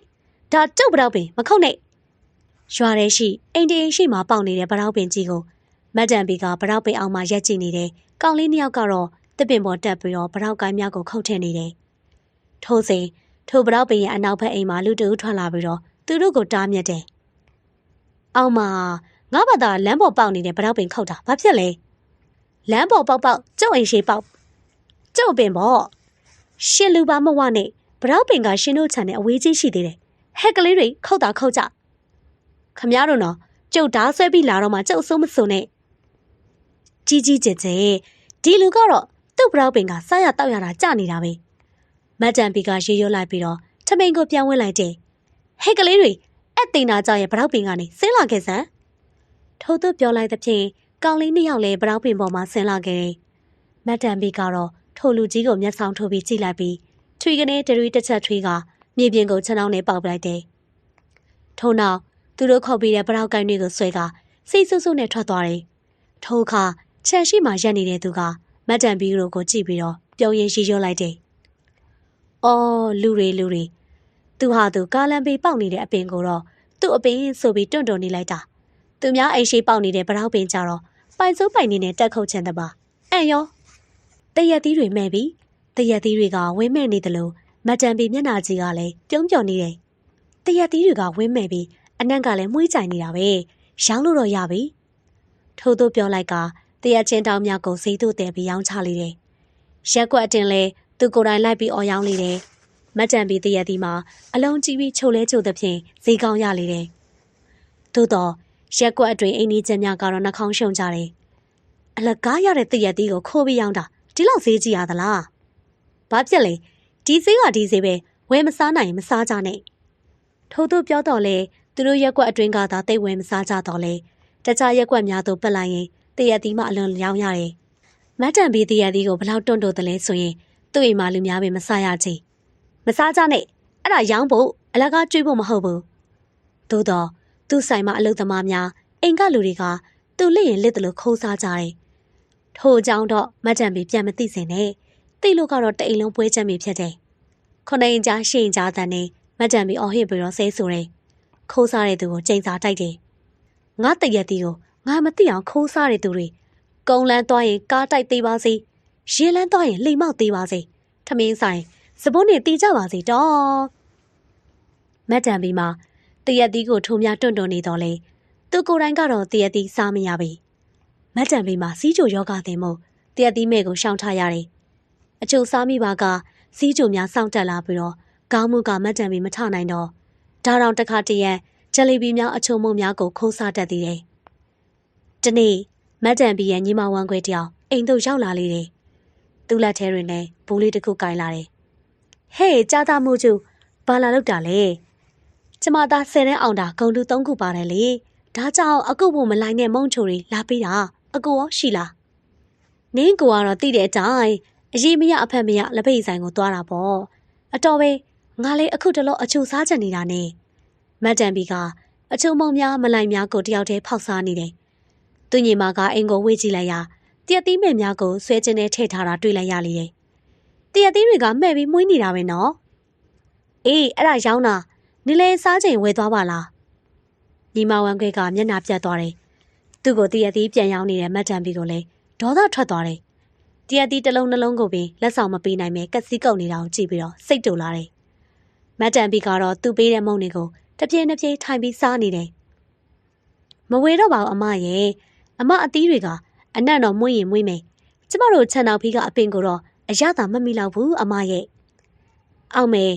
Speaker 1: ဒါကျုပ်ဗရောက်ပင်မခုတ်နဲ့ရွာထဲရှိအိမ်တအိမ်ရှိမှာပေါက်နေတဲ့ဗရောက်ပင်ကြီးကိုမတ်တန်ဘီကဗရောက်ပင်အောင်မှာရက်ကြည့်နေတယ်ကောင်လေးနှစ်ယောက်ကတော့တစ်ပင်ပေါ်တက်ပြီးတော့ဗရောက်ကိုင်းများကိုခုတ်ထည့်နေတယ်ထို့စဉ်ထိုဗရောက်ပင်ရဲ့အနောက်ဘက်အိမ်မှာလူတူထွက်လာပြီးတော့သူတို့ကိုတားမြစ်တယ်အောင်မှာငါဘာသာလမ်းပေါ်ပေါက်နေတဲ့ဗရောက်ပင်ခုတ်တာဘာဖြစ်လဲလမ်းပေါ်ပေါက်ကျုပ်အိမ်ရှိပေါက်ကျုပ်ပင်ပေါ့ရှင်လူပါမဝနဲ့ဗရောက်ပင်ကရှင်တို့ခြံနဲ့အဝေးကြီးရှိသေးတယ်ဟက်ကလေးတွေခုတ်တာခုတ်ကြခမရတို့နော်ကျုပ်ဓားဆွဲပြီးလာတော့မှကျုပ်ဆုံးမစုံနဲ့ကြီးကျယ်ဒီလူကတော့သူ့ဗရောက်ပင်ကစားရတောက်ရတာကြနေတာပဲမတ်တန်ဘီကရေရွတ်လိုက်ပြီးတော့ထမိန်ကိုပြန်ဝင်လိုက်တယ်ဟက်ကလေးတွေအဲ့တင်နာကြရဲ့ဗရောက်ပင်ကနေဆင်းလာခဲ့စမ်းထို့သူပြောလိုက်တဲ့ဖြင့်ကောင်လေးနှစ်ယောက်လည်းဗရောက်ပင်ပေါ်မှာဆင်းလာခဲ့တယ်မတ်တန်ဘီကတော့ထိုလူကြီးကိုမျက်စောင်းထိုးပြီးကြည့်လိုက်ပြီးထွေကနေတရွေးတစ်ချက်ထွေးကမြေပြင်ကိုခြံနှောင်းနဲ့ပေါက်ပလိုက်တယ်ထို့နောက်သူတို့ခုတ်ပြီးတဲ့ဗရောက်ကိုင်းတွေကိုဆွဲကစိတ်ဆူဆူနဲ့ထွက်သွားတယ်ထိုအခါခြံရှိမှရက်နေတဲ့သူကမတ်တန်ဘီတို့ကိုကြည့်ပြီးတော့ပြုံးရင်ရီရွတ်လိုက်တယ်အော်လူတွေသူဟာသူကားလမ်းဘေးပေါက်နေတဲ့အပင်ကိုတော့သူ့အပင်ဆိုပြီးတွန့်နေလိုက်တာသူများအိမ်ရှိပေါက်နေတဲ့ဗရောက်ပင်ကြတော့ပိုင်စိုးပိုင်နေနဲ့တက်ခုတ်ချင်တပါအဲ့ရောတရက်သီးတွေမဲ့ပြီးတရက်သီးတွေကဝင်းမဲ့နေတယ်လို့မတ်တန်ဘီမျက်နှာကြီးကလည်းပြုံးပြော်နေတယ်တရက်သီးတွေကဝင်းမဲ့ပြီးအနံ့ကလည်းမှုှေးကြိုင်နေတာပဲရောင်းလို့တော့ရပြီထို့သူပြောလိုက်ကတရက်ချင်းတောင်များကိုဈေးသို့တဲပြီးရောင်းချလေတယ်ရက်ကွက်အတင်လဲသူကိုယ်တိုင်လိုက်ပြီးအော်ရောင်းလေတယ်မတ်တန်ဘီတရက်သီးမှာအလုံးကြီးပြီးချုပ်လဲချုပ်သဖြင့်ဈေးကောင်းရလေတယ်သို့တော့ရက်ကွက်အတွင်အိမ်ကြီးချင်းများကတော့နှာခေါင်းရှုံကြတယ်အလကားရတဲ့တရက်သီးကိုခိုးပြီးရောင်းတာဒီလောက်ဈေးကြီးရသလားဘာဖြစ်လဲဒီဈေးကဒီဈေးပဲဝယ်မစားနိုင်မစားကြနဲ့ထို့သူပြောတော့လေသူ သူတို့ရက်ကွက်အတွင်းကသာတိတ်ဝင်မစားကြတော့လေတခြားရက်ကွက်များသို့ပတ်လိုက်ရင်တရက်သီးမှအလွန်ရောင်းရတယ်မတ်တန်ပြီးတရက်သီးကိုဘလောက်တွန့်တိုတယ်လဲဆိုရင်သူ့အိမ်မှာလူများပဲမစားရချေမစားကြနဲ့အဲ့ဒါရောင်းဖို့အလကားကျွေးဖို့မဟုတ်ဘူးသို့တော့သူ့ဆိုင်မှာအလုပ်သမားများအိမ်ကလူတွေကသူ့လက်ရင်လက်တလို့ခိုးစားကြတယ်ထို့အကြောင်းတော့မတ်တန်ပြီးပြန်မသိစင်နဲ့သိလို့ကတော့တအိမ်လုံးပွဲချက်မိဖြစ်တယ်ခုနှစ်ရင်ကြားရှင်းကြားတဲ့နဲ့မတ်တန်ပြီးအော်ဟစ်ပြီးတော့ဆဲဆိုတယ်ခိုးစားတဲ့သူကိုကြိမ်စားတိုက်တယ်ငါတရက်တီကိုငါမသိအောင်ခိုးစားတဲ့သူတွေကုန်းလန်းသွားရင်ကားတိုက်သေးပါစေရေလန်းသွားရင်လှိမောက်သေးပါစေထမင်းဆိုင်စပုတ်နဲ့တီးကြပါစေတော့မတ်တန်ပြီးမှတရက်တီကိုထိုးများတွန့်တွန့်နေတော့လေသူကိုယ်တိုင်ကတော့တရက်တီစားမရပြီမတ်တန်ပြီးမှစီးချိုယောဂတင်မို့တရက်တီမဲ့ကိုရှောင်ထားရတယ်အချို့စားမိပါကစီးချိုများစောင့်တက်လာပြီးတော့ခေါင်းမှုကမတ်တန်ပြီးမထနိုင်တော့ဒါတောင်တစ်ခါတည်းရဂျယ်လီဘီများအချို့မုံများကိုခိုးစားတတ်သေးတယ်။ဒီနေ့မတ်တန်ဘီရဲ့ညီမဝမ်းခွဲတယောက်အိမ်တို့ရောက်လာလေတယ်။သူ့လက်ထဲတွင်လည်းဘူးလေးတစ်ခုကင်လာတယ်။ဟေးကြားသားမှုကျူဘာလာလောက်တာလဲ။ကျမသား10တန်းအောင်တာဂုံတူ3ခုပါတယ်လေ။ဒါကြောင့်အကုတ်ဖို့မလိုက်နဲ့မုံချိုတွေလာပေးတာအကူရောရှိလား။နင်းကူကတော့တိတဲ့အတိုင်းအရေးမရအဖက်မရလက်ပိတ်ဆိုင်ကိုသွားတာပေါ့။အတော်ပဲငါလေးအခုတလောအချိုစားချင်နေတာနဲ့မတ်တန်ဘီကအချုံမုံများမလိုက်များကိုတယောက်တည်းဖောက်စားနေတယ်။သူညီမကအိမ်ကိုဝေ့ကြည့်လိုက်ရာတရက်သီးမဲ့များကိုဆွဲကျင်းနဲ့ထည့်ထားတာတွေ့လိုက်ရလေတယ်။တရက်သီးတွေကမှဲ့ပြီးမွေးနေတာပဲနော်။အေးအဲ့ဒါရောင်းတာနေလဲစားချိန်ဝယ်သွားပါလား။ညီမဝမ်းခွဲကမျက်နှာပြတ်သွားတယ်။သူ့ကိုတရက်သီးပြန်ရောင်းနေတဲ့မတ်တန်ဘီကိုလည်းဒေါသထွက်သွားတယ်။တရက်သီးတစ်လုံးနှလုံးကိုပင်လက်ဆောင်မပေးနိုင်ပဲကက်စီးကုတ်နေတာကိုကြည့်ပြီးတော့စိတ်တူလာတယ်။မတ်တန်ဘီကတော့သူ့ပေးတဲ့မုံတွေကိုတပြေးနှစ်ပြေးထိုင်ပြီးစားနေတယ်။မဝေတော့ပါဘူးအမရဲ့အမအသီးတွေကအနံ့တော့မွေးရင်မွေးမယ်။ကျမတို့ခြံတော်ဖီးကအပင်ကိုတော့အရသာမမိတော့ဘူးအမရဲ့။အောင်မယ်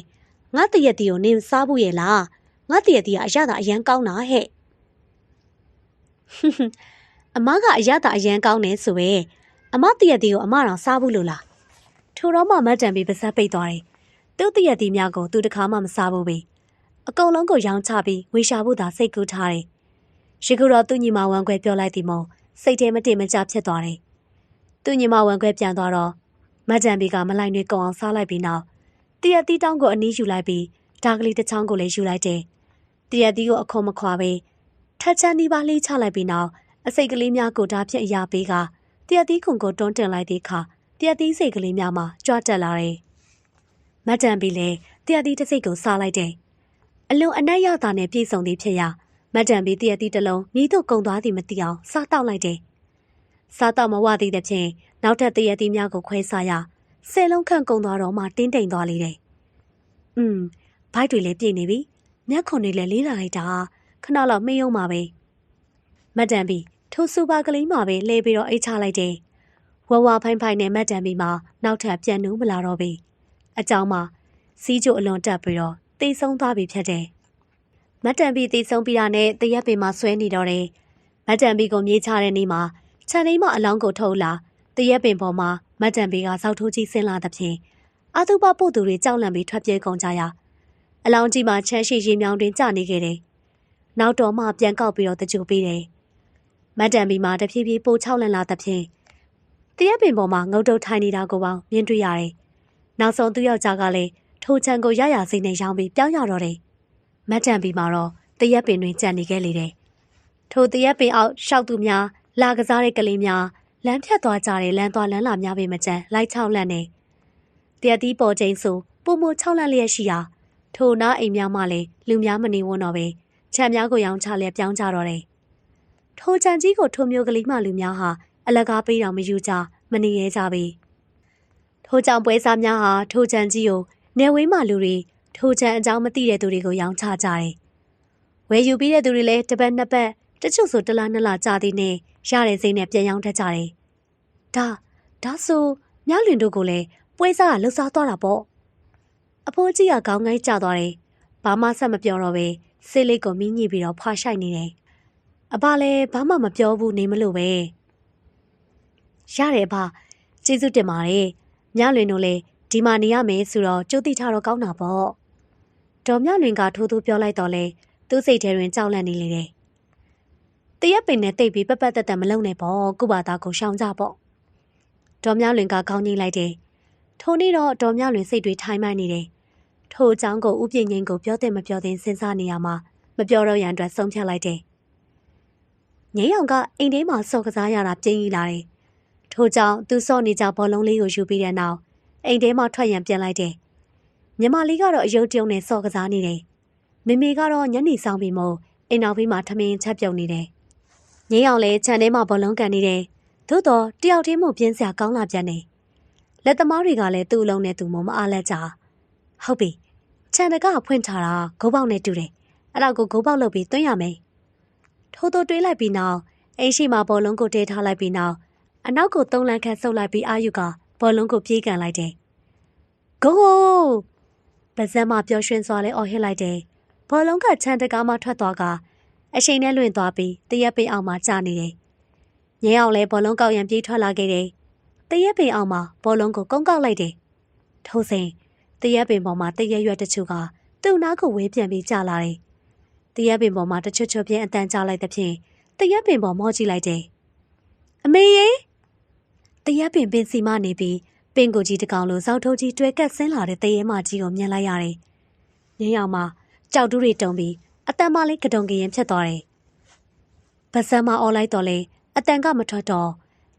Speaker 1: ငါတရက်တီကိုနင်းစားဖို့ရဲ့လား။ငါတရက်တီကအရသာအရန်ကောင်းတာဟဲ့။အမကအရသာအရန်ကောင်းနေဆိုပဲအမတရက်တီကိုအမတော်စားဖို့လို့လား။ထိုတော့မှမတ်တန်ပြီးပါဇက်ပိတ်သွားတယ်။သူ့တရက်တီများကိုသူတခါမှမစားဘူးပဲ။အကုန်လုံးကိုရောင်းချပြီးဝေရှာဖို့သာစိတ်ကူးထားတယ်။ရှိခုတော့သူ့ညီမဝမ်းခွဲပြောလိုက်သည်မို့စိတ်ထဲမတည်မကျဖြစ်သွားတယ်။သူ့ညီမဝမ်းခွဲပြန်သွားတော့မတ်တန်ဘီကမလိုက်တွေကုန်အောင်စားလိုက်ပြီးနောက်တရက်တီးတောင်းကိုအနီးယူလိုက်ပြီးဒါကလေးတစ်ချောင်းကိုလည်းယူလိုက်တယ်။တရက်တီးကိုအခုံမခွာပဲထက်ချန်ဒီပါလေးချလိုက်ပြီးနောက်အစိတ်ကလေးများကိုဓာဖြင့်အရာပေးကတရက်တီးခုံကိုတွန်းတင်လိုက်တဲ့အခါတရက်တီးစိတ်ကလေးများမှကြွတက်လာတယ်။မတ်တန်ဘီလည်းတရက်တီးတစ်စိတ်ကိုစားလိုက်တယ်။အလွန်အနက်ရတာနဲ့ပြည့်စုံသည်ဖြစ်ရာမတ်တန်ဘီတရက်တီးတစ်လုံးမြည်တို့ကုံသွားသည်မသိအောင်စားတောက်လိုက်တယ်။စားတော့မဝသည်တဲ့ဖြင့်နောက်ထပ်တရက်တီးများကိုခွဲစားရ10လုံးခန့်ကုံသွားတော့မှတင်းတိမ်သွားလေတယ်။ဘိုက်တွေလည်းပြည့်နေပြီ။မျက်ခွန်တွေလည်းလေးလာလိုက်တာခဏလောက်မေ့ရုံပါပဲ။မတ်တန်ဘီထိုစူပါကလေးမှပဲလဲပြီးတော့အိတ်ချလိုက်တယ်။ဝဝဖိုင်းဖိုင်းနဲ့မတ်တန်ဘီမှာနောက်ထပ်ပြန်နှူးမလာတော့ပြီ။အကြောင်းမှာစီးကျိုအလွန်တက်ပြီးတော့တိတ်ဆုံးသွားပြီဖြစ်တယ်။မတ်တန်ဘီတိတ်ဆုံးပြီးတာနဲ့တရက်ပင်မှာဆွဲနေတော့တယ်။မတ်တန်ဘီကိုမြေးချတဲ့နေ့မှာခြံထဲမှာအလောင်းကိုထုတ်လာတရက်ပင်ပေါ်မှာမတ်တန်ဘီကစောက်ထိုးကြီးဆင်းလာတဲ့ဖြင့်အာသူပပို့သူတွေကြောက်လန့်ပြီးထွက်ပြေးကုန်ကြရာအလောင်းကြီးမှာချမ်းရှိရင်မြောင်တွင်ကျနေခဲ့တယ်။နောက်တော့မှပြန်ကောက်ပြီးတော့တကြိုပေးတယ်။မတ်တန်ဘီမှာတဖြည်းဖြည်းပိုချောက်လန့်လာတဲ့ဖြင့်တရက်ပင်ပေါ်မှာငုတ်တုတ်ထိုင်နေတာကိုပေါင်းမြင်တွေ့ရတယ်။နောက်ဆုံးသူ့ယောက်ျားကလည်းထိုချံကိုရရစိတ်နဲ့ရောင်းပြီးပြောင်းရတော့တယ်။မတ်တန်ဘီမှာတော့တရက်ပင်တွင်ကြံနေခဲ့လေတယ်။ထိုတရက်ပင်အောက်ရှောက်သူများလာကစားတဲ့ကလေးများလမ်းဖြတ်သွားကြတဲ့လမ်းသွားလမ်းလာများပဲမကြမ်းလိုက်ချောက်လန့်နေတရက်တီးပေါ်ချိန်ဆိုပုံမချောက်လန့်လျက်ရှိရာထိုနားအိမ်များမှလည်းလူများမနေဝန်းတော့ပဲခြံများကိုရောင်းချလျက်ပြောင်းကြတော့တယ်ထိုခြံကြီးကိုထိုမျိုးကလေးမှလူများဟာအလကားပေးတော်မယူကြမနေရဲကြပေထိုကြောင့်ပွဲစားများဟာထိုခြံကြီးကိုနေဝေးမှလူတွေထိုခြံအကြောင်းမသိတဲ့သူတွေကိုရောင်းချကြတယ်ဝယ်ယူပြီးတဲ့သူတွေလည်းတစ်ပတ်နှစ်ပတ်တချို့ဆိုတစ်လနှစ်လကြာသည်နဲ့ရတဲ့စိတ်နဲ့ပြန်ရောင်းတတ်ကြတယ်ဒါဆိုမြလွင်တို့ကိုလည်းပွဲစားကလှုပ်ရှားသွားတာပေါ့အဖိုးကြီးကခေါင်းငိုင်းကျသွားတယ်ဘာမှဆက်မပြောတော့ပဲဆေးလေးကိုမိညှိပြီးတော့ဖွာရှိုက်နေတယ်အဘလည်းဘာမှမပြောဘူးနေမလို့ပဲရတယ်အဘကျေးဇူးတင်ပါတယ်မြလွင်တို့လည်းဒီမှာနေရမယ်ဆိုတော့ကြိုးတိထားတော့ကောင်းတာပေါ့ဒေါ်မြလွင်ကထိုးထိုးပြောလိုက်တော့လေသူ သူ့စိတ်ထဲတွင်ကြောက်လန့်နေလေတယ်။တရက်ပင်နဲ့တိတ်ပြီးပက်တက်တက်မလုံနဲ့ပေါ့ကုဘာသားကိုရှောင်ကြပေါ့။ဒေါ်မြလွင်ကခေါင်းကြီးလိုက်တယ်။ထိုနေ့တော့ဒေါ်မြလွင်စိတ်တွေထိုင်းမှနေတယ်။ထိုအကြောင်းကိုဥပြင်းငိမ့်ကိုပြောတဲ့မပြောတဲ့စဉ်းစားနေရမှာမပြောတော့ရန်အတွက်ဆုံးဖြတ်လိုက်တယ်။ငိမ့်အောင်ကအိမ်ထဲမှာစော့ကစားရတာပြင်းကြီးလာတယ်။ထို့ကြောင့်သူစော့နေကြဘောလုံးလေးကိုယူပြီးတဲ့နောက်အိမ်ထဲမှာထွက်ရန်ပြန်လိုက်တယ်။မြမလေးကတော့အယုတ်တယုံနဲ့စော့ကစားနေတယ်။မေမေကတော့ညနေဆောင်ပြီးမို့အိမ်နောက်ပြီးမှထမင်းချက်ပြုတ်နေတယ်။ငိမ့်အောင်လည်းခြံထဲမှာဘောလုံးကန်နေတယ်။သို့တော့တယောက်တည်းမို့ပြင်းစရာကောင်းလာပြန်တယ်။လက်သမားတွေကလည်းသူ့အလုံးနဲ့သူ့မို့မအားလက်ကြ။ဟုတ်ပြီ။ခြံတကဖွင့်ထားတာဂိုးပေါက်နဲ့တူတယ်။အဲ့ဒါကိုဂိုးပေါက်လုပ်ပြီးသွင်းရမယ်။ထိုးတွေးလိုက်ပြီးနောက်အိမ်ရှိမှာဘောလုံးကိုတဲထားလိုက်ပြီးနောက်အနောက်ကို3လမ်းခန့်ဆုပ်လိုက်ပြီးအာယူကဘောလုံးကိုပြေးကန်လိုက်တယ်။ဂိုးပါဇက်မှပျော်ရွှင်စွာလေးအော်ဟစ်လိုက်တယ်။ဘောလုံးကခြံတကားမှထွက်သွားကအရှိန်နဲ့လွင့်သွားပြီးတရက်ပင်အောင်မှကျနေတယ်။ငဲအောင်လဲဘောလုံးကောက်ရန်ပြေးထွက်လာခဲ့တယ်။တရက်ပင်အောင်မှဘောလုံးကိုကုန်းကောက်လိုက်တယ်။ထို့စဉ်တရက်ပင်ပေါ်မှာတရက်ရွက်တချို့ကသူ့နားကိုဝေးပြန်ပြီးကျလာတယ်။တရက်ပင်ပေါ်မှာတချွတ်ချွတ်ပြင်းအတန်ကျလိုက်တဲ့ဖြင့်တရက်ပင်ပေါ်မော့ကြည့်လိုက်တယ်။အမေရေတရက်ပင်ပင်စီမနေပြီးပင်ကိုကြီးတကောင်လိုဇောက်ထိုးကြီးတွဲကပ်ဆင်းလာတဲ့တရဲမကြီးကိုမြင်လိုက်ရတယ်။ငင်းရောင်မှာကြောက်တူးတွေတုံပြီးအတန်မလေးကတုံကရင်ဖြစ်သွားတယ်။ဗဆမ်းမအော်လိုက်တော့လေအတန်ကမထွက်တော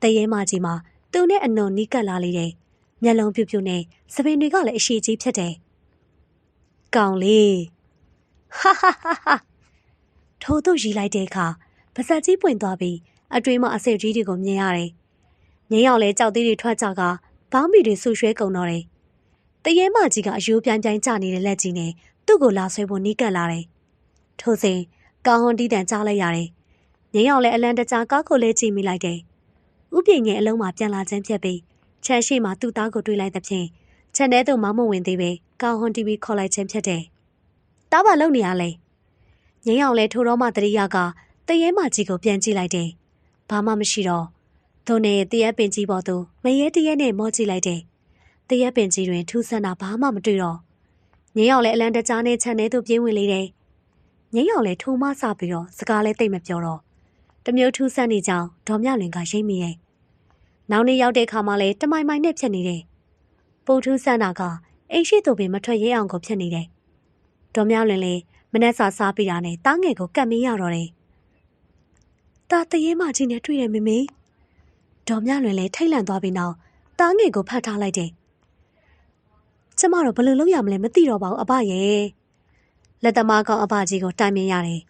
Speaker 1: ့တရဲမကြီးမှာသူနဲ့အနုံနီးကပ်လာလေတယ်။မျက်လုံးပြူပြူနဲ့စပင်တွေကလည်းအရှိကြီးဖြစ်တယ်။ကောင်လေးဟာဟာဟာဟာထိုးသူရီလိုက်တဲ့အခါဗဆက်ကြီးပွင့်သွားပြီးအတွင်းမှာအဆစ်ကြီးတွေကိုမြင်ရတယ်။ငင်းရောင်လဲကြောက်သေးတွေထွက်ကြကဘောင်းမီတွေဆူရွှဲကုန်တော့တယ်။တရဲမကြီးကအယိုးပြိုင်ပြိုင်ကျနေတဲ့လက်ကြီးနဲ့သူ့ကိုလာဆွဲဖို့နီးကပ်လာတယ်။ထို့စဉ်ကောင်းဟွန်တီးတန်ကြားလိုက်ရတယ်။ငင်းရောင်လည်းအလံတကြားကားကိုလဲကြည့်မိလိုက်တယ်။ဥပြင်းငယ်အလုံးမှာပြန်လာခြင်းဖြစ်ပြီးခြံရှိမှသူ့သားကိုတွေးလိုက်တဲ့ဖြင့်ခြံထဲသို့မောင်းမဝင်သေးပဲကောင်းဟွန်တီးပြီးခေါ်လိုက်ခြင်းဖြစ်တယ်။တားပါလုံနေရလဲ။ငင်းရောင်လည်းထိုတော့မှတရိယာကတရဲမကြီးကိုပြန်ကြည့်လိုက်တယ်။ဘာမှမရှိတော့သူနဲ့တရက်ပင်ကြီးပေါ်သို့မရဲတရက်နဲ့မော့ကြည့်လိုက်တယ်။တရက်ပင်ကြီးတွင်ထူးဆန်းတာဘာမှမတွေ့တော့ငင်းရောင်လည်းအလံတကြားနဲ့ခြံထဲသို့ပြေးဝင်လေတယ်။ငင်းရောင်လည်းထိုးမဆပြီးတော့စကားလည်းသိမ့်မပြောတော့တမျိုးထူးဆန်းနေကြောင်းဒေါ်မြလွင်ကရိပ်မိတယ်။နောက်နေ့ရောက်တဲ့အခါမှလည်းတမိုင်မိုင်နဲ့ဖြစ်နေတယ်။ပိုထူးဆန်းတာကအိမ်ရှိသူပင်မထွက်ရဲအောင်ကိုဖြစ်နေတယ်။ဒေါ်မြလွင်လည်းမနှက်စာစားပြီးတာနဲ့တားငယ်ကိုကတ်မေးရတော့တယ်။တာတရဲမကြီးနဲ့တွေ့ရမေမေဒေါ်မြလွင်လည်းထိတ်လန့်သွားပြီးနောက်တားငယ်ကိုဖတ်ထားလိုက်တယ်။ကျမတော့ဘယ်လိုလုပ်ရမလဲမသိတော့ပါဘူးအဘရဲ့။လက်သမားကောင်အဘကြီးကိုတိုင်မြင်ရတယ်။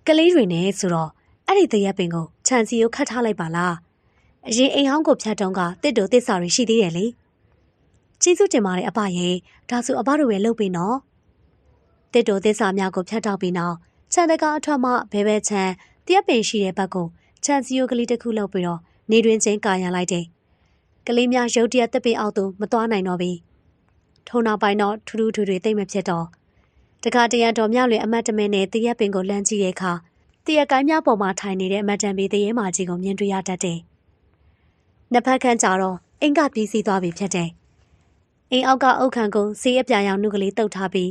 Speaker 1: ကလေးတွေနဲ့ဆိုတော့အဲ့ဒီတရက်ပင်ကိုခြံစီကိုခတ်ထားလိုက်ပါလား။အရင်အိမ်ဟောင်းကိုဖြတ်တုံးကတစ်တို့တစ်စာတွေရှိသေးတယ်လေ။ကျေးဇူးတင်ပါတယ်အဘရဲ့။ဒါဆိုအဘတို့ရဲ့လုပ်ပေးနော်။တစ်တို့တစ်စာများကိုဖြတ်တောက်ပြီးနောက်ခြံတကားအထွက်မှဘဲဘဲခြံတရက်ပင်ရှိတဲ့ဘက်ကိုခြံစီယိုကလေးတစ်ခုလောက်ပြီးတော့နေတွင်ချင်းကာရန်လိုက်တယ်။ကလေးများရုတ်တရက်တစ်ပင်အောက်သို့မသွားနိုင်တော့ဘူး။ထုံနောက်ပိုင်းတော့ထူးထူးထွေထွေသိမ့်မဖြစ်တော့တခါတရံတော်မြလွင်အမတ်တမဲနဲ့တရက်ပင်ကိုလှမ်းကြည့်တဲ့အခါတရက်ကိုင်းများပေါ်မှာထိုင်နေတဲ့အမတ်တံပီတရဲမာကြီးကိုမြင်တွေ့ရတတ်တယ်။နှစ်ဖက်ခန့်ကြတော့အိမ်ကပြီးစီးသွားပြီဖြစ်တယ်။အိမ်အောက်ကအုတ်ခံကိုစီးအပြာရောင်နှုတ်ကလေးတုပ်ထားပြီ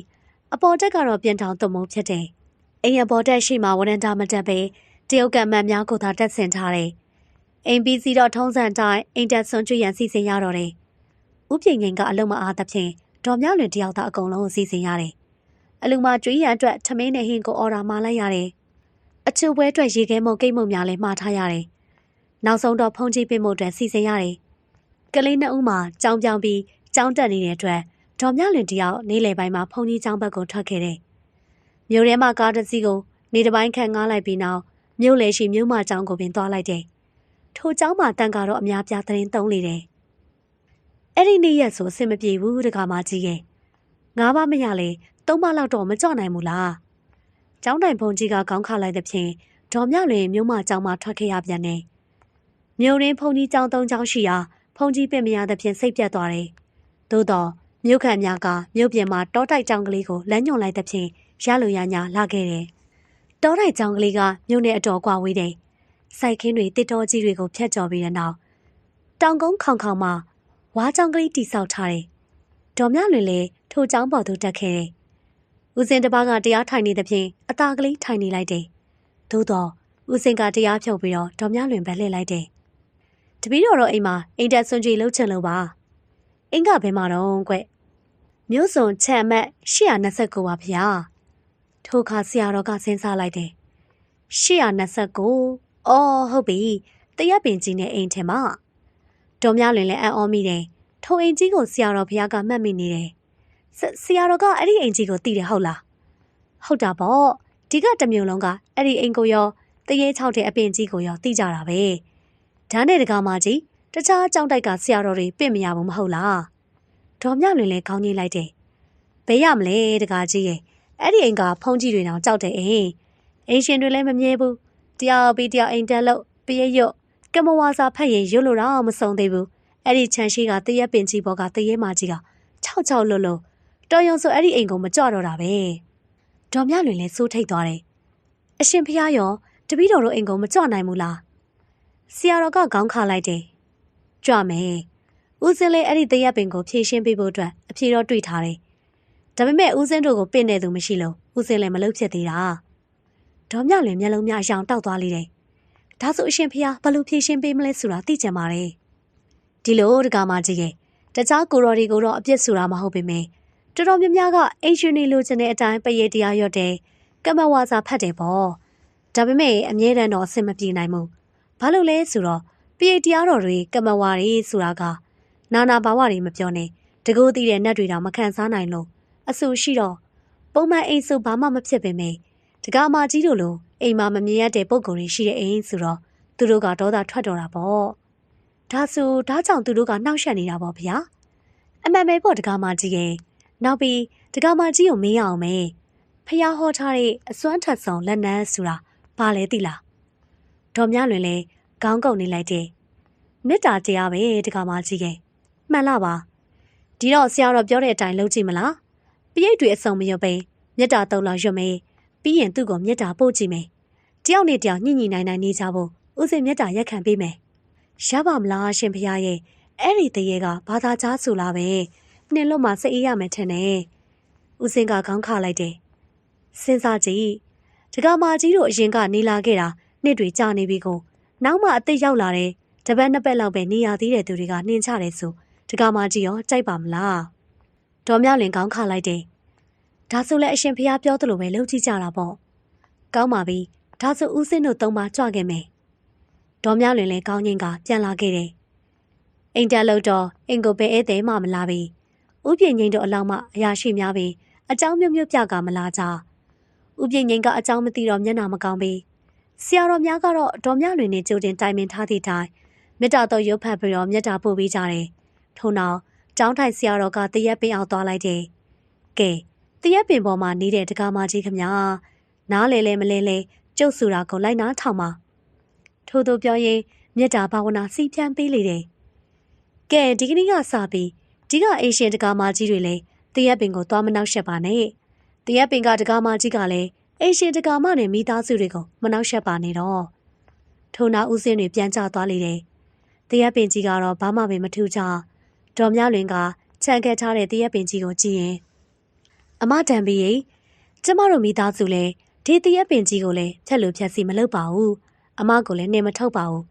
Speaker 1: းအပေါ်တက်ကတော့ပြန်ထောင်သွုံမုံဖြစ်တယ်။အိမ်အပေါ်တက်ရှိမှဝရန်တာမတက်ပဲတရုတ်ကမတ်များကိုသာတက်ဆင်ထားတယ်။အိမ်ပြီးစီတော့ထုံးစံတိုင်းအိမ်တက်ဆွန်ကျွရန်စီစဉ်ရတော့တယ်။ဥပြင်းငင်ကအလုံးမအားသဖြင့်ဒေါ်မြလွင်တယောက်သားအကုန်လုံးကိုစီစဉ်ရတယ်။အလူမကျွေးရန်အတွက်ထမင်းနဲ့ဟင်းကိုအော်ဒါမှာလိုက်ရတယ်။အချို့ပွဲအတွက်ရေခဲမုံကိတ်မုံများလည်းမှားထားရတယ်။နောက်ဆုံးတော့ဖုန်ကြီးပင်မှုအတွက်စီစဉ်ရတယ်။ကလေးနှစ်ဦးမှာကြောင်ပြောင်ပြီးကြောင်းတက်နေတဲ့အတွက်ဒေါ်မြလွင်တယောက်နေလယ်ပိုင်းမှာဖုန်ကြီးကျောင်းဘက်ကိုထွက်ခဲ့တယ်။မြို့ထဲမှာကားတစ်စီးကိုနေတစ်ပိုင်းခန့်ငားလိုက်ပြီးနောက်မြို့လေရှိမြို့မကျောင်းကိုပင်သွားလိုက်တယ်။ထိုကျောင်းမှာတန်ကတော့အများပြားသတင်းသုံးလေတယ်။အဲ့ဒီနေ့ရက်ဆိုအဆင်မပြေဘူးတခါမှကြီးရဲ့။၅ပါးမရလေ၃ပါးလောက်တော့မကြော့နိုင်ဘူးလား။ကျောင်းတိုင်ဖုန်ကြီးကခေါင်းခါလိုက်တဲ့ဖြင့်ဒေါ်မြလွင်မြို့မကျောင်းမှာထွက်ခဲ့ရပြန်တယ်။မြို့ရင်းဖုန်ကြီးကျောင်း၃ကျောင်းရှိရာဖုန်ကြီးပင်မရတဲ့ဖြင့်စိတ်ပြတ်သွားတယ်။သို့တော့မြို့ခံများကမြို့ပြင်မှာတောတိုက်ကျောင်းကလေးကိုလမ်းညွှန်လိုက်တဲ့ဖြင့်ရလိုရညာလာခဲ့တယ်။တောတိုက်ကျောင်းကလေးကမြို့နဲ့အတော်ကွာဝေးတယ်။စိုက်ခင်းတွေတစ်တော်ကြီးတွေကိုဖျက်ကျော်ပြီးတဲ့နောက်တောင်ကုန်းခေါင်ခေါင်မှာဝါကျောင်းကလေးတိဆောက်ထားတယ်။ဒေါ်မြလွင်လည်းထိုကျောင်းပေါ်သို့တက်ခဲ့တယ်။ ဦးစင်တစ်ပါးကတရားထိုင်နေတဲ့ဖြင့်အသာကလေးထိုင်နေလိုက်တယ်။သို့တော့ဦးစင်ကတရားဖြုတ်ပြီးတော့ဒေါ်မြလွင်ပဲလှည့်လိုက်တယ်။တပီးတော်အိမ်မှာအိမ်တက်ဆွန်ကြီးလှုပ်ချင်လို့ပါ။အိမ်ကဘယ်မှာတော့ကွ။မြို့စုံချက်အမှတ်829ပါဗျာ။ထိုအခါဆရာတော်ကစဉ်းစားလိုက်တယ်။829အော်ဟုတ်ပြီ။တရက်ပင်ကြီးနဲ့အိမ်ထဲမှာဒေါ်မြလွင်လည်းအံ့ဩမိတယ်။ထိုအိမ်ကြီးကိုဆရာတော်ဘုရားကမှတ်မိနေတယ်။ဆရာတော်ကအဲ့ဒီအိမ်ကြီးကိုသိတယ်ဟုတ်လား။ဟုတ်တာပေါ့။ဒီကတစ်မျိုးလုံးကအဲ့ဒီအိမ်ကိုရောတရေ6တဲ့အပင်ကြီးကိုရောသိကြတာပဲ။ဓာတ်နဲ့တကားမကြီးတခြားကြောင်းတိုက်ကဆရာတော်တွေပြင့်မရဘူးမဟုတ်လား။ဒေါ်မြလွင်လည်းခေါင်းကြီးလိုက်တယ်။ဘယ်ရမလဲတကားကြီးရဲ့အဲ့ဒီအိမ်ကဖုန်းကြီးတွေတောင်ကြောက်တယ်အိမ်ရှင်တွေလည်းမမြဲဘူး။တရားပြီးတရားအိမ်တက်လို့ပြည့်ရွတ်ကမဝါစာဖတ်ရင်ရွတ်လို့တော့မဆုံးသေးဘူး။အဲ့ဒီခြံရှိကတရက်ပင်ကြီးဘောကတရေမကြီးက6လွတ်လို့တော်ရုံဆိုအဲ့ဒီအိမ်ကိုမကြွတော့တာပဲ။ဒေါ်မြလွင်လည်းစိုးထိတ်သွားတယ်။အရှင်ဖျားရောတပီးတော်တို့အိမ်ကိုမကြွနိုင်ဘူးလား။ဆရာတော်ကခေါင်းခါလိုက်တယ်။ကြွမယ်။ဦးစင်းလေးအဲ့ဒီတရက်ပင်ကိုဖြည့်ရှင်းပေးဖို့အတွက်အဖြေတော့တွေ့ထားတယ်။ဒါပေမဲ့ဦးစင်းတို့ကိုပင့်နေသူမရှိလို့ဦးစင်းလည်းမလုပ်ဖြစ်သေးတာ။ဒေါ်မြလွင်မျက်လုံးများအယောင်တောက်သွားလိမ့်တယ်။ဒါဆိုအရှင်ဖျားဘလို့ဖြည့်ရှင်းပေးမလဲဆိုတာသိကြပါလေ။ဒီလိုတကားမကြီးရဲ့တခြားကိုတော်ဒီကိုတော့အပြစ်ဆိုတာမဟုတ်ပေမဲ့တော်တော်များများကအိမ်ရှင်နေလိုချင်တဲ့အတိုင်းပရိတရားရွတ်တယ်ကမဝါစာဖတ်တယ်ပေါ့ဒါပေမဲ့အမြဲတမ်းတော့အဆင်မပြေနိုင်ဘူးဘာလို့လဲဆိုတော့ပရိတရားတော်တွေကမဝါတွေဆိုတာကနာနာဘာဝတွေမပြောနဲ့တကူသိတဲ့နတ်တွေတော့မခံစားနိုင်လို့အဆူရှိတော့ပုံမှန်အိမ်ဆိုဘာမှမဖြစ်ပေမဲ့တကားမကြီးတို့လိုအိမ်မှာမမြင်ရတဲ့ပုံကိုယ်တွေရှိတဲ့အိမ်ဆိုတော့သူတို့ကဒေါသထွက်တော်တာပေါ့ဒါဆိုဒါကြောင့်သူတို့ကနှောက်ယှက်နေတာပေါ့ဗျာအမှန်ပဲပေါ့တကားမကြီးရဲ့နောက်ပြီးတကားမကြီးကိုမေးရအောင်မေးဖျားဟောထားတဲ့အစွမ်းထက်ဆုံးလက်နန်းဆိုတာဘာလဲသိလားဒေါ်မြလွင်လဲခေါင်းကုပ်နေလိုက်တယ်မေတ္တာတရားပဲတကားမကြီးရဲ့မှန်လားပါဒီတော့ဆရာတော်ပြောတဲ့အတိုင်းလုပ်ကြည့်မလားပရိတ်တွေအစုံမရွတ်ပဲမေတ္တာသုံးလောက်ရွတ်မေးပြီးရင်သူ့ကိုမေတ္တာပို့ကြည့်မယ်တယောက်နဲ့တယောက်ညှိညှိနိုင်နိုင်နေကြဖို့ဦးစိန်မေတ္တာရက်ခံပေးမယ်ရပါမလားရှင်ဖျားရဲ့အဲ့ဒီတရေကဘာသာကြားဆိုလားပဲနှင်းလို့မှစိတ်အေးရမယ်ထင်တယ်ဦးစင်ကခေါင်းခါလိုက်တယ်စဉ်းစားကြည့်တကားမကြီးတို့အရင်ကနေလာခဲ့တာနှစ်တွေကြာနေပြီကိုနောက်မှအသက်ရောက်လာတဲ့တပတ်နှစ်ပတ်လောက်ပဲနေရသေးတဲ့သူတွေကနှင်းချတယ်ဆိုတကားမကြီးရောကြိုက်ပါမလားဒေါ်မြလွင်ခေါင်းခါလိုက်တယ်ဒါဆိုလဲအရှင်ဖျားပြောသလိုပဲလုပ်ကြည့်ကြတာပေါ့ကောင်းပါပြီဒါဆိုဦးစင်တို့သုံးပါကြွခဲ့မယ်ဒေါ်မြလွင်လည်းကောင်းငင်းကပြန်လာခဲ့တယ်အိမ်တက်လို့တော့အင်ကိုပဲဧည့်သည်မှမလာပြီဥပြင်းငိမ့်တို့အလောင်းမှအရာရှိများပြီအကြောင်းမျိုးမျိုးပြကမလာကြဥပြင်းငိမ့်ကအကြောင်းမသိတော့မျက်နှာမကောင်းပြီဆရာတော်များကတော့ဒေါ်မြလွင်နဲ့ကြိုတင်တိုင်ပင်ထားသည့်တိုင်မေတ္တာတော်ရုပ်ဖတ်ပြီးတော့မေတ္တာပို့ပေးကြတယ်ထို့နောက်ကျောင်းထိုင်ဆရာတော်ကတရက်ပင်အောင်သွားလိုက်တယ်ကဲတရက်ပင်ပေါ်မှာနေတဲ့တကားမကြီးခမညာနားလေလဲမလဲလဲကျုပ်ဆိုတာကိုလိုက်နားထောင်ပါထို့သူပြောရင်မေတ္တာဘာဝနာစီပြန်ပေးလေတယ်ကဲဒီကနေ့ကစပြီးဒီကအိမ်ရှင်တကားမကြီးတွေလည်းတရက်ပင်ကိုသွားမနှောက်ယှက်ပါနဲ့တရက်ပင်ကတကားမကြီးကလည်းအိမ်ရှင်တကားမနဲ့မိသားစုတွေကိုမနှောက်ယှက်ပါနဲ့တော့ထို့နောက်ဦးစင်းတွေပြန်ကျသွားလေတယ်တရက်ပင်ကြီးကတော့ဘာမှမထူးကြဒေါ်မြလွင်ကခြံခဲ့ထားတဲ့တရက်ပင်ကြီးကိုကြည့်ရင်အမတန်ပြီးရင်ကျမတို့မိသားစုလည်းဒီတရက်ပင်ကြီးကိုလည်းဖြက်လို့ဖြက်စီမလုပ်ပါဘူးအမကိုလည်းနေမထုတ်ပါဘူး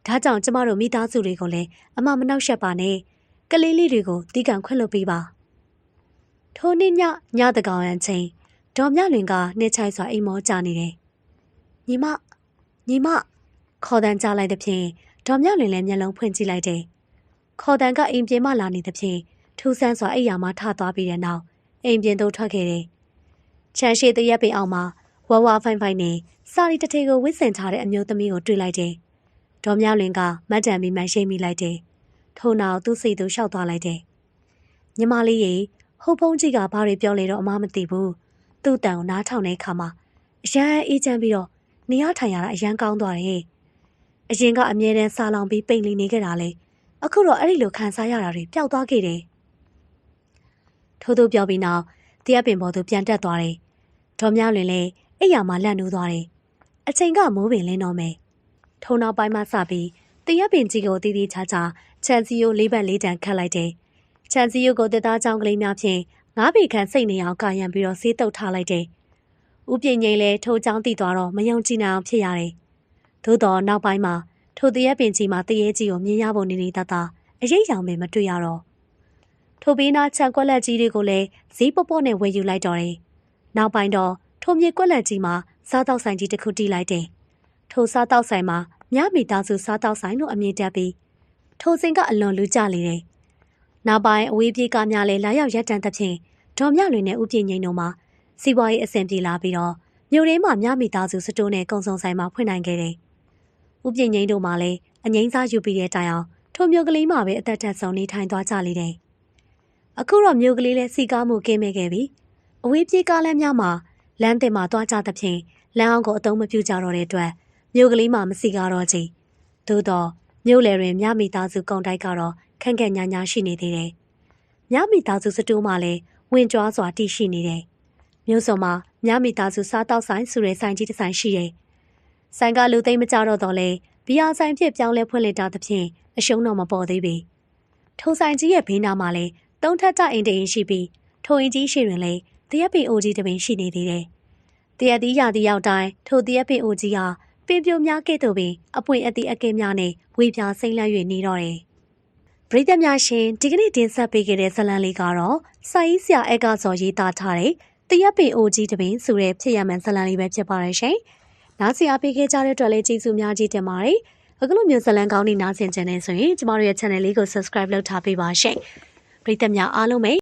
Speaker 1: ဒါကြောင့်ကျမတို့မိသားစုတွေကိုလည်းအမမနှောက်ယှက်ပါနဲ့ကလေးလေးတွေကိုတီးကံခွင့်လုပ်ပေးပါထိုနေ့ညတကောင်ရန်ချင်းဒေါ်မြလွင်ကနှိမ့်ချိုက်စွာအိမ်မောကြနေတယ်ညီမခေါ်တန်းကြလိုက်တဲ့ဖြင့်ဒေါ်မြလွင်လည်းမျက်လုံးဖွင့်ကြည့်လိုက်တယ်ခေါ်တန်းကအိမ်ပြင်မှလာနေတဲ့ဖြင့်ထူးဆန်းစွာအိမ်ယာမှထသွားပြီးတဲ့နောက်အိမ်ပြင်သို့ထွက်ခဲ့တယ်ခြံရှိတရက်ပင်အောင်မှာဝဝဖိုင်ဖိုင်နဲ့စာရီတထေကိုဝစ်ဆင်ထားတဲ့အမျိုးသမီးကိုတွေ့လိုက်တယ်ဒေါ်မြလွင်ကမတ်တန်ပြီးမှရှိမိလိုက်တယ်ထို့နောက်သူ့စိတ်သို့ရှောက်သွားလိုက်တယ်ညီမလေးရေဟုတ်ဖုံးကြီးကဘာတွေပြောလဲတော့အမမသိဘူးသူ့တန်ကိုနားထောင်တဲ့အခါမှာအရန်အေးချမ်းပြီးတော့နေရထိုင်ရတာအရန်ကောင်းသွားတယ်အရင်ကအမြဲတမ်းစာလောင်ပြီးပိန်လီနေခဲ့တာလေအခုတော့အဲ့ဒီလိုခံစားရတာတွေပျောက်သွားခဲ့တယ်ထို့သူပြောပြီးနောက်တရက်ပင်ပေါ်သူပြန်တက်သွားတယ်ဒေါ်မြလွင်လည်းအိယာမှာလန့်နိုးသွားတယ်အချိန်ကမိုးပင်လင်းတော့မယ်ထုံနောက်ပိုင်းမှစပြီးတရက်ပင်ကြီးကိုတီးတီးချာချာခြံစည်းရိုး၄ဘက်၄တန်ခတ်လိုက်တယ်ခြံစည်းရိုးကိုတစ်သားချောင်းကလေးများဖြင့် ငါးပေခန့်စိတ်နေအောင်ကာယံပြီးတော့ဆေးတုပ်ထားလိုက်တယ်။ဦးပြင်းငိမ့်လဲထိုးချောင်းတိသွားတော့မယုံကြည်နိုင်အောင်ဖြစ်ရတယ်။သို့တော့နောက်ပိုင်းမှာထိုတရက်ပင်ကြီးမှာတရေကြီးကိုမြင်ရဖို့နေနေတတ်အရေးရောင်ပင်မတွေ့ရတော့ထိုဘေးနာခြံကွက်လက်ကြီးတွေကိုလည်းဈေးပေါနဲ့ဝယ်ယူလိုက်တော့တယ်။နောက်ပိုင်းတော့ထိုမြေကွက်လက်ကြီးမှာစားတောက်ဆိုင်ကြီးတစ်ခုတီးလိုက်တယ်။ထိုစားတောက်ဆိုင်မှာမြမိသားစုစားတောက်ဆိုင်လို့အမည်တက်ပြီးထိုစင်ကအလွန်လူကြလေတယ်။နောက်ပိုင်းအဝေးပြေးကားများလည်းလာရောက်ရပ်တန့်သဖြင့်ဒေါ်မြလွင်နဲ့ဦးပြင်းငိမ့်တို့မှာစီးပွားရေးအဆင်ပြေလာပြီးတော့မြို့ရင်းမှာမြမိသားစုစတိုးနဲ့ကုံစုံဆိုင်မှာဖွင့်နိုင်ခဲ့တယ်။ဦးပြင်းငိမ့်တို့မှာလည်းအငိမ့်စားယူပြီးတဲ့တိုင်အောင်ထိုမြို့ကလေးမှာပဲအသက်ထက်ဆုံးနေထိုင်သွားကြလေတယ်။အခုတော့မြို့ကလေးလည်းစီကားမှုကင်းမဲ့ခဲ့ပြီ။အဝေးပြေးကားလမ်းများမှာလမ်းတင်မှာသွားကြသဖြင့်လမ်းအောင်ကိုအသုံးမပြုကြတော့တဲ့အတွက်မြို့ကလေးမှာမစီကားတော့ချီ။သို့တော့မြို့လယ်တွင်မြမိသားစုကုန်တိုက်ကတော့ခန့်ခန့်ညာညာရှိနေသေးတယ်။မြမိသားစုစတိုးမှလည်းဝင်ကြွားစွာတည်ရှိနေတယ်။မြို့စုံမှာမြမိသားစုစားတောက်ဆိုင်ဆိုတဲ့ဆိုင်ကြီးတစ်ဆိုင်ရှိတယ်။ဆိုင်ကလူသိမ်းမကြတော့တော့လေဘီယာဆိုင်ဖြစ်ပြောင်းလဲဖွင့်လှစ်တာသဖြင့်အရှုံးတော့မပေါ်သေးပေ။ထိုဆိုင်ကြီးရဲ့ဘေးနားမှာလည်းသုံးထပ်တအိမ်တအိမ်ရှိပြီးထိုအိမ်ကြီးရှိတွင်လည်းတရက်ပင်အိုကြီးတစ်ပင်ရှိနေသေးတယ်။တရက်သီးရာသီးရောက်တိုင်းထိုတရက်ပင်အိုကြီးဟာပင်ပြိုများကဲ့သို့ပင်အပွင့်အသီးအကဲများနဲ့ဝေပြားစိမ့်လန့်၍နေတော့တယ်။ပရိသတ်များရှင်ဒီကနေ့တင်ဆက်ပေးခဲ့တဲ့ဇာတ်လမ်းလေးကတော့စာရေးဆရာအက်ကစော်ရေးသားထားတဲ့တရက်ပင်အိုကြီးတစ်ပင်ဆိုတဲ့ဖြစ်ရမှန်ဇာတ်လမ်းလေးပဲဖြစ်ပါရရှင်။နားဆင်အားပေးခဲ့ကြတဲ့အတွက်လည်းကျေးဇူးများကြီးတင်ပါတယ်။အခုလိုမျိုးဇာတ်လမ်းကောင်းတွေနားဆင်ကြနေဆိုရင်ကျမတို့ရဲ့ channel လေးကို subscribe လုပ်ထားပေးပါရှင်။ပရိသတ်များအားလုံးပဲ